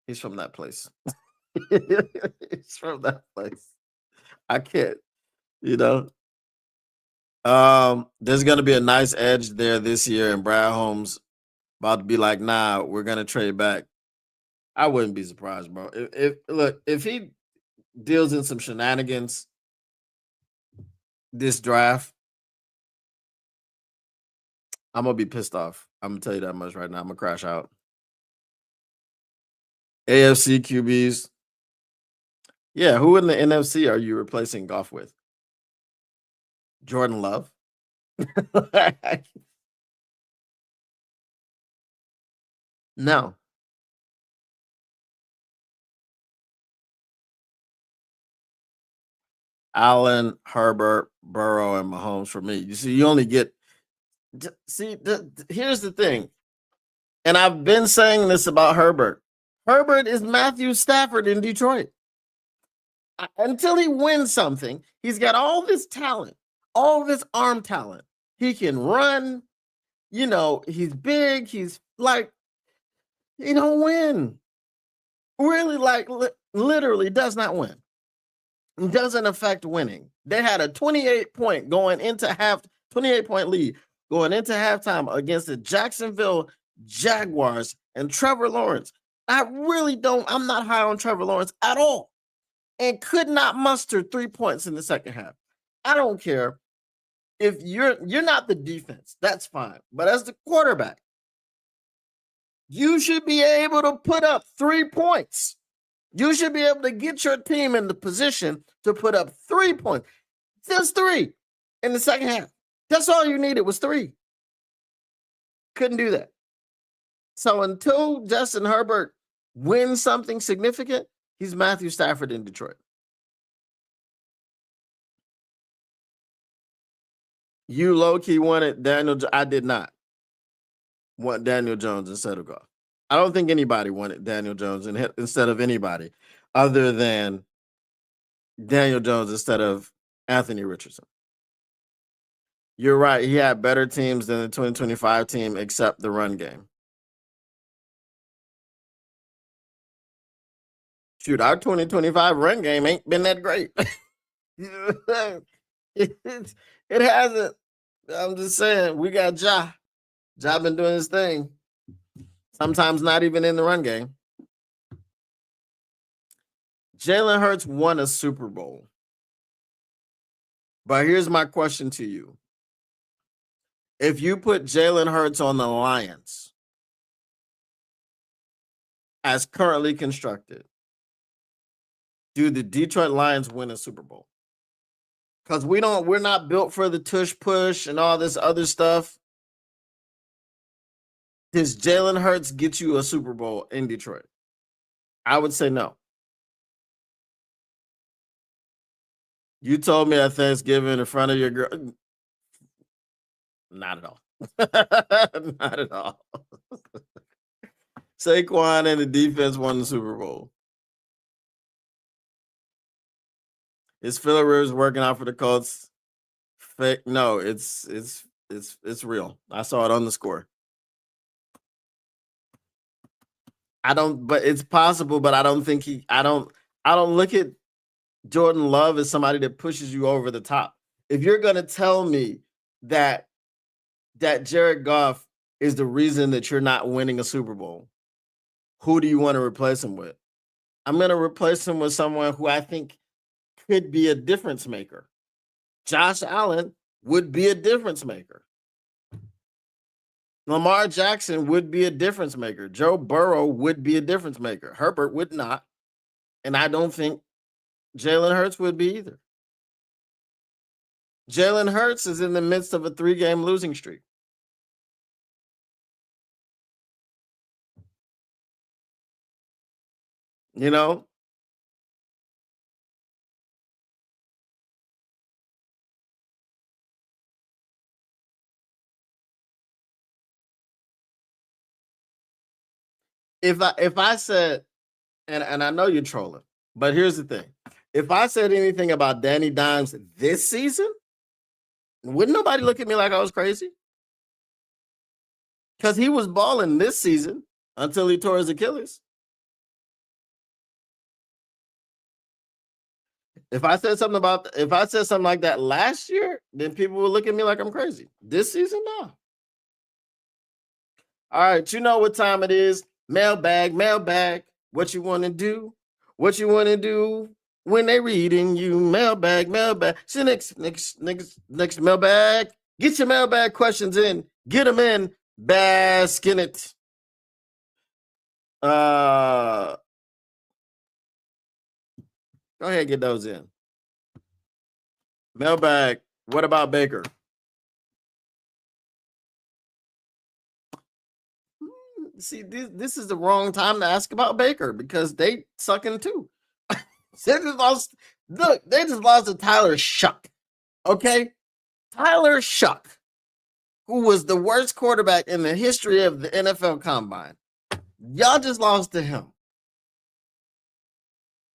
Speaker 1: that place. He's from that place. I can't, you know. There's gonna be a nice edge there this year, and Brad Holmes about to be like, nah, we're gonna trade back. I wouldn't be surprised, bro. If he deals in some shenanigans this draft, I'm gonna be pissed off. I'm gonna tell you that much right now. I'm gonna crash out. AFC QBs. Yeah, who in the NFC are you replacing Goff with? Jordan Love? No. Allen, Herbert, Burrow, and Mahomes for me. You see, you only get. Here's the thing, and I've been saying this about Herbert. Herbert is Matthew Stafford in Detroit. Until he wins something, he's got all this talent, all this arm talent. He can run. You know, he's big. He's like, he don't win. Really, like, literally does not win. Doesn't affect winning. They had a 28-point going into 28-point lead going into halftime against the Jacksonville Jaguars and Trevor Lawrence. I'm not high on Trevor Lawrence at all, and could not muster 3 points in the second half. I don't care if you're not the defense, that's fine. But as the quarterback, you should be able to put up 3 points. You should be able to get your team in the position to put up 3 points. Just 3 in the second half. That's all you needed was 3. Couldn't do that. So until Justin Herbert wins something significant, he's Matthew Stafford in Detroit. You low-key wanted Daniel. I did not want Daniel Jones instead of Goff. I don't think anybody wanted Daniel Jones instead of anybody other than Daniel Jones instead of Anthony Richardson. You're right. He had better teams than the 2025 team except the run game. Shoot, our 2025 run game ain't been that great. it hasn't. I'm just saying, we got Ja. Ja been doing his thing. Sometimes not even in the run game. Jalen Hurts won a Super Bowl. But here's my question to you. If you put Jalen Hurts on the Lions as currently constructed, do the Detroit Lions win a Super Bowl? Because we're not built for the tush push and all this other stuff. Does Jalen Hurts get you a Super Bowl in Detroit? I would say no. You told me at Thanksgiving in front of your girl. Not at all. Not at all. Saquon and the defense won the Super Bowl. Is Phillip Rivers working out for the Colts? Fake? No, it's real. I saw it on the score. But it's possible, but I don't think I don't look at Jordan Love as somebody that pushes you over the top. If you're gonna tell me that Jared Goff is the reason that you're not winning a Super Bowl, who do you want to replace him with? I'm gonna replace him with someone who I think could be a difference maker. Josh Allen would be a difference maker. Lamar Jackson would be a difference maker. Joe Burrow would be a difference maker. Herbert would not. And I don't think Jalen Hurts would be either. Jalen Hurts is in the midst of a 3-game losing streak. You know? If I said, and I know you're trolling, but here's the thing. If I said anything about Danny Dimes this season, wouldn't nobody look at me like I was crazy? Because he was balling this season until he tore his Achilles. If I said something like that last year, then people would look at me like I'm crazy. This season, no. All right, you know what time it is. Mailbag, mailbag. What you want to do? What you want to do when they reading you? Mailbag, mailbag. See next mailbag. Get your mailbag questions in. Get them in. Bask in it. Go ahead, get those in. Mailbag. What about Baker? See, this is the wrong time to ask about Baker because they sucking too. They just lost. Look, they just lost to Tyler Shuck. Okay, Tyler Shuck, who was the worst quarterback in the history of the NFL Combine. Y'all just lost to him.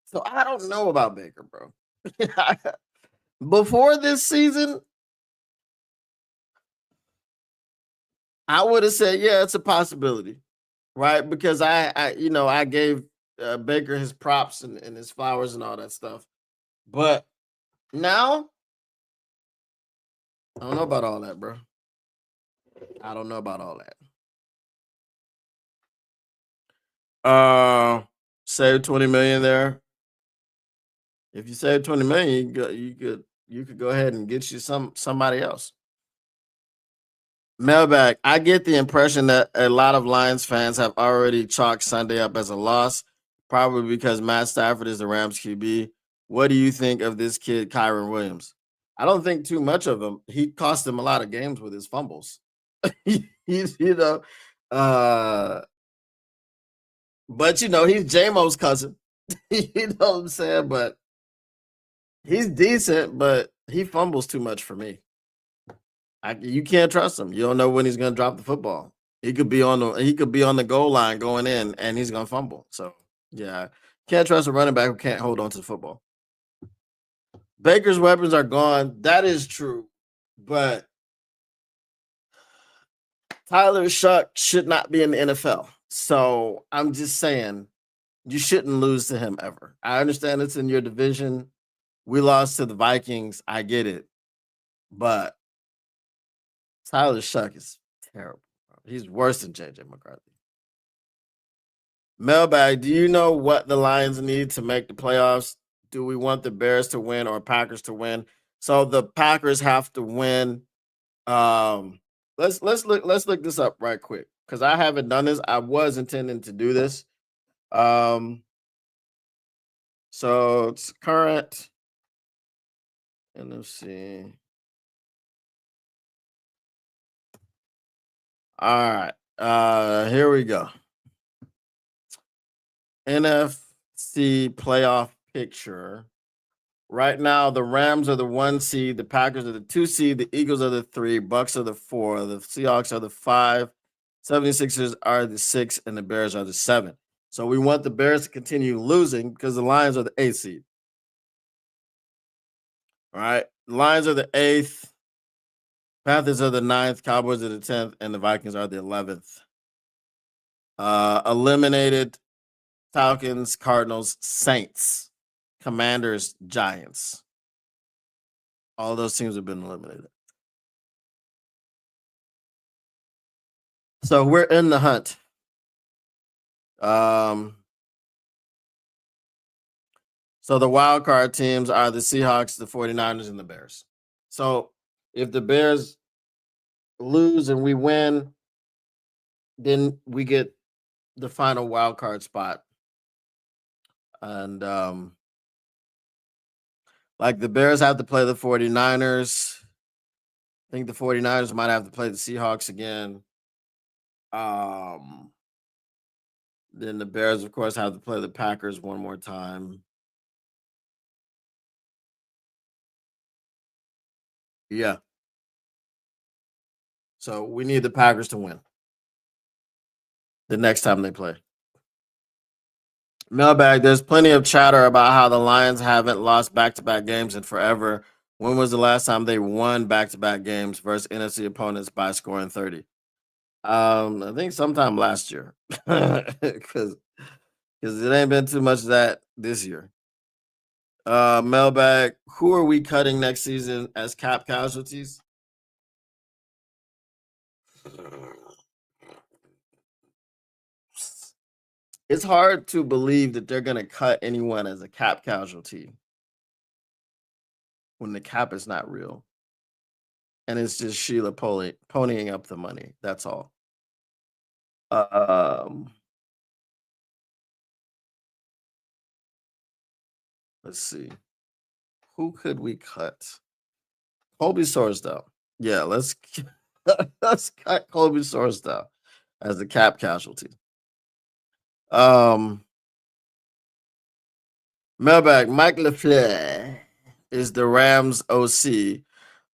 Speaker 1: So I don't know about Baker, bro. Before this season, I would have said, yeah, it's a possibility, right? Because I gave Baker his props and his flowers and all that stuff. But now, I don't know about all that, bro. I don't know about all that. Save 20 million there. If you save 20 million, you could go ahead and get you somebody else. Mailbag. I get the impression that a lot of Lions fans have already chalked Sunday up as a loss, probably because Matt Stafford is the Rams QB. What do you think of this kid, Kyron Williams? I don't think too much of him. He cost them a lot of games with his fumbles. He's, but he's J-Mo's cousin. You know what I'm saying? But he's decent, but he fumbles too much for me. You can't trust him. You don't know when he's going to drop the football. He could be on the goal line going in, and he's going to fumble. So yeah, can't trust a running back who can't hold on to the football. Baker's weapons are gone. That is true, but Tyler Shuck should not be in the NFL. So I'm just saying, you shouldn't lose to him ever. I understand it's in your division. We lost to the Vikings. I get it, but Tyler Shuck is terrible. He's worse than JJ McCarthy. Mailbag, do you know what the Lions need to make the playoffs? Do we want the Bears to win or Packers to win? So the Packers have to win. Let's look this up right quick because I haven't done this. I was intending to do this. So it's current NFC. All right. Here we go. NFC playoff picture. Right now, the Rams are the 1 seed, the Packers are the 2 seed, the Eagles are the 3, Bucks are the 4, the Seahawks are the 5, 76ers are the 6, and the Bears are the 7. So we want the Bears to continue losing because the Lions are the 8th seed. All right. The Lions are the 8th, Panthers are the 9th, Cowboys are the 10th, and the Vikings are the 11th. Eliminated Falcons, Cardinals, Saints, Commanders, Giants. All those teams have been eliminated. So we're in the hunt. So the wild card teams are the Seahawks, the 49ers, and the Bears. So if the Bears lose and we win, then we get the final wild card spot. And like the Bears have to play the 49ers. I think the 49ers might have to play the Seahawks again. Then the Bears, of course, have to play the Packers one more time. Yeah. So we need the Packers to win the next time they play. Mailbag, there's plenty of chatter about how the Lions haven't lost back-to-back games in forever. When was the last time they won back-to-back games versus NFC opponents by scoring 30? I think sometime last year, because it ain't been too much of that this year. Mailbag, who are we cutting next season as cap casualties? It's hard to believe that they're gonna cut anyone as a cap casualty when the cap is not real, and it's just Sheila ponying up the money. That's all. Um, let's see. Who could we cut? Colby Sorsdale. Yeah, let's let's cut Colby Sorsdale as the cap casualty. Um, Mailbag Mike LaFleur is the Rams OC.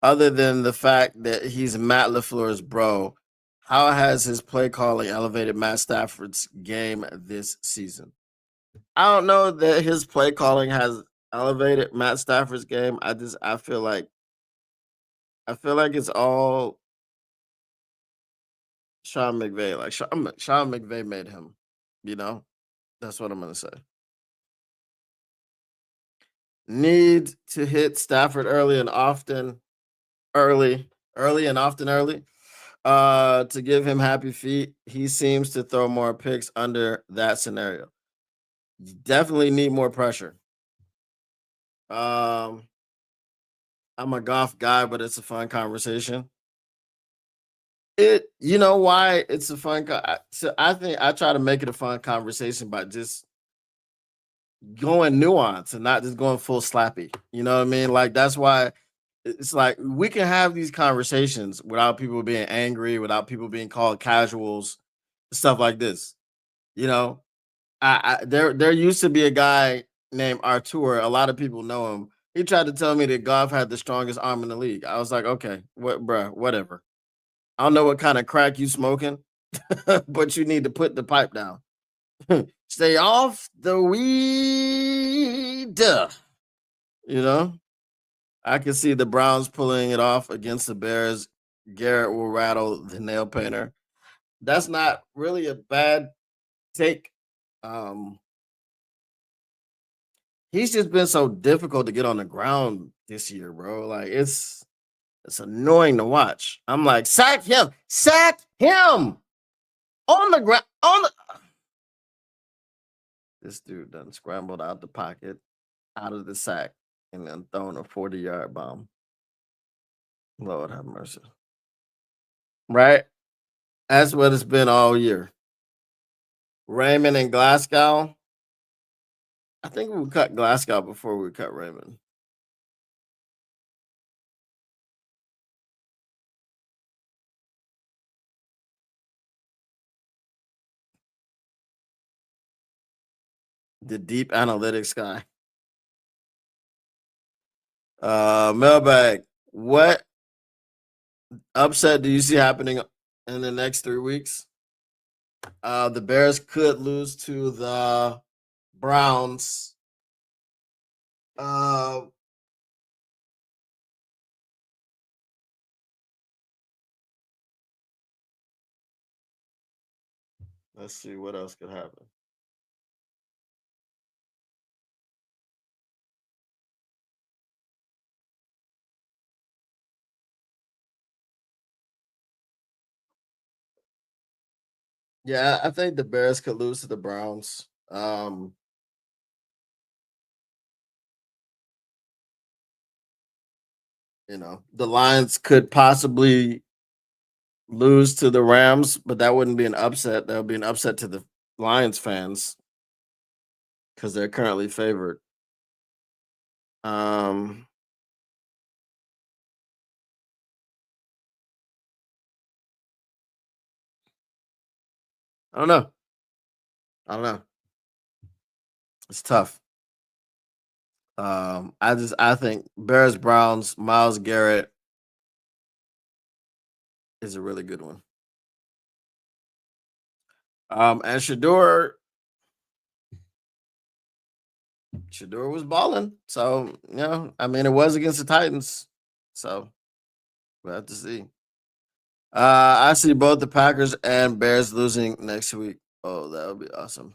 Speaker 1: Other than the fact that he's Matt LaFleur's bro, how has his play calling elevated Matt Stafford's game this season? I don't know that his play calling has elevated Matt Stafford's game. I feel like it's all Sean McVay. Like Sean McVay made him. You know, that's what I'm gonna say. Need to hit Stafford early and often. Early and often early. To give him happy feet. He seems to throw more picks under that scenario. You definitely need more pressure. Um, I'm a golf guy, but it's a fun conversation. You know why it's a so I think I try to make it a fun conversation by just going nuance and not just going full slappy. You know what I mean? Like that's why it's like we can have these conversations without people being angry, without people being called casuals, stuff like this. You know, there used to be a guy named Artur. A lot of people know him. He tried to tell me that golf had the strongest arm in the league. I was like, okay, what, bruh, whatever. I don't know what kind of crack you smoking, but you need to put the pipe down. Stay off the weed. You know, I can see the Browns pulling it off against the Bears. Garrett will rattle the nail painter. That's not really a bad take. Um, he's just been so difficult to get on the ground this year, bro. Like it's annoying to watch. I'm like, sack him on the ground. On the This dude done scrambled out the pocket, out of the sack, and then thrown a 40-yard bomb. Lord have mercy. Right? That's what it's been all year. Raymond and Glasgow. I think we would cut Glasgow before we cut Raymond. The deep analytics guy. Mailbag. What upset do you see happening in the next 3 weeks? The Bears could lose to the Browns. Uh, let's see what else could happen. Yeah, I think the Bears could lose to the Browns. The Lions could possibly lose to the Rams, but that wouldn't be an upset. That would be an upset to the Lions fans because they're currently favored. Um, I don't know. I don't know. It's tough. I think Bears Browns Miles Garrett is a really good one. And Shador was balling. So, I mean, it was against the Titans. So, we'll have to see. I see both the Packers and Bears losing next week. Oh, that would be awesome.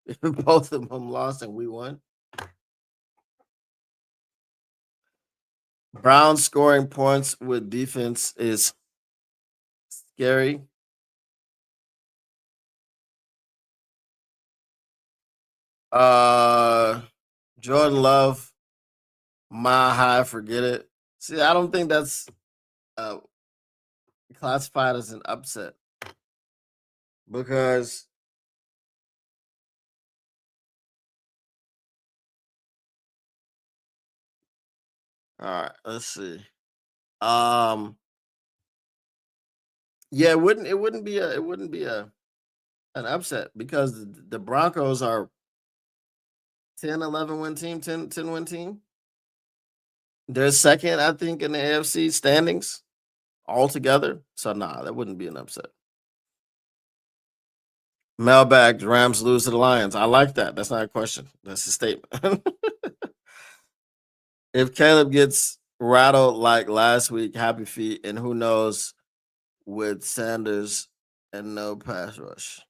Speaker 1: If both of them lost and we won. Brown scoring points with defense is scary. Jordan Love, my high, forget it. See, I don't think that's uh classified as an upset because all right, let's see. Um yeah, it wouldn't be a an upset because the Broncos are 10-11 win team, 10 win team. They're second, I think, in the AFC standings altogether. So nah, that wouldn't be an upset. Mailbag, Rams lose to the Lions. I like that. That's not a question. That's a statement. If Caleb gets rattled like last week, happy feet, and who knows with Sanders and no pass rush.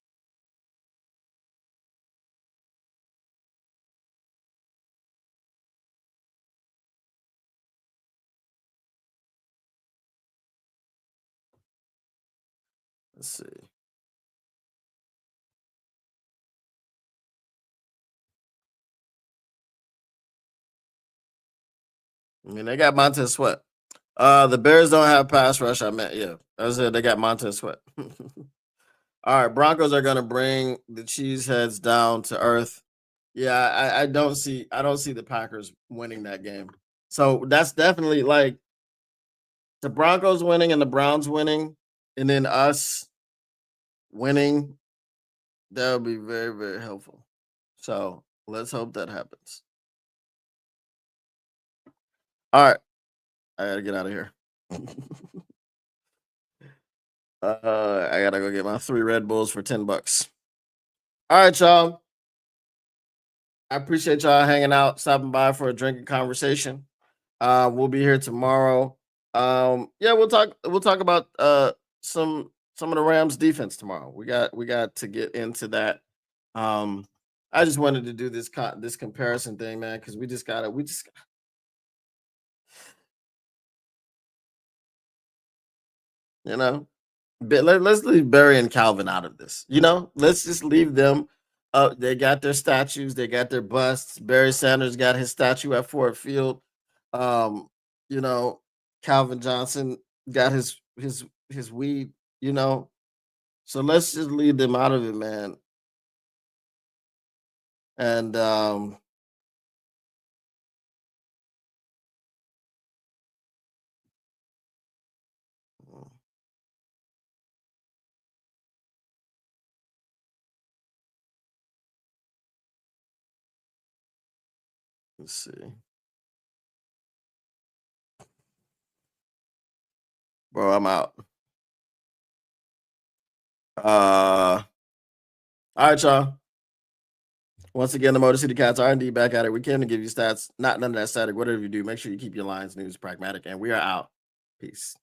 Speaker 1: Let's see. I mean, they got Montez Sweat. The Bears don't have pass rush. I meant, yeah. That's it. They got Montez Sweat. All right, Broncos are gonna bring the Cheeseheads down to earth. Yeah, I don't see the Packers winning that game. So that's definitely like the Broncos winning and the Browns winning, and then us winning. That would be very, very helpful. So let's hope that happens. All right, I gotta get out of here. I gotta go get my 3 Red Bulls for $10. All right, y'all. I appreciate y'all hanging out, stopping by for a drinking conversation. We'll be here tomorrow. Yeah, we'll talk about some of the Rams defense tomorrow. We got to get into that. Um, I just wanted to do this comparison thing, man, because we just you know let's leave Barry and Calvin out of this. Let's just leave them. They got their statues, they got their busts. Barry Sanders got his statue at Ford Field. Um, you know, Calvin Johnson got his weed. You know, so let's just leave them out of it, man. And let's see, bro. I'm out. All right, y'all. Once again, the Motor City Cats R&D back at it. We came to give you stats, not none of that static. Whatever you do, make sure you keep your lines news pragmatic, and we are out. Peace.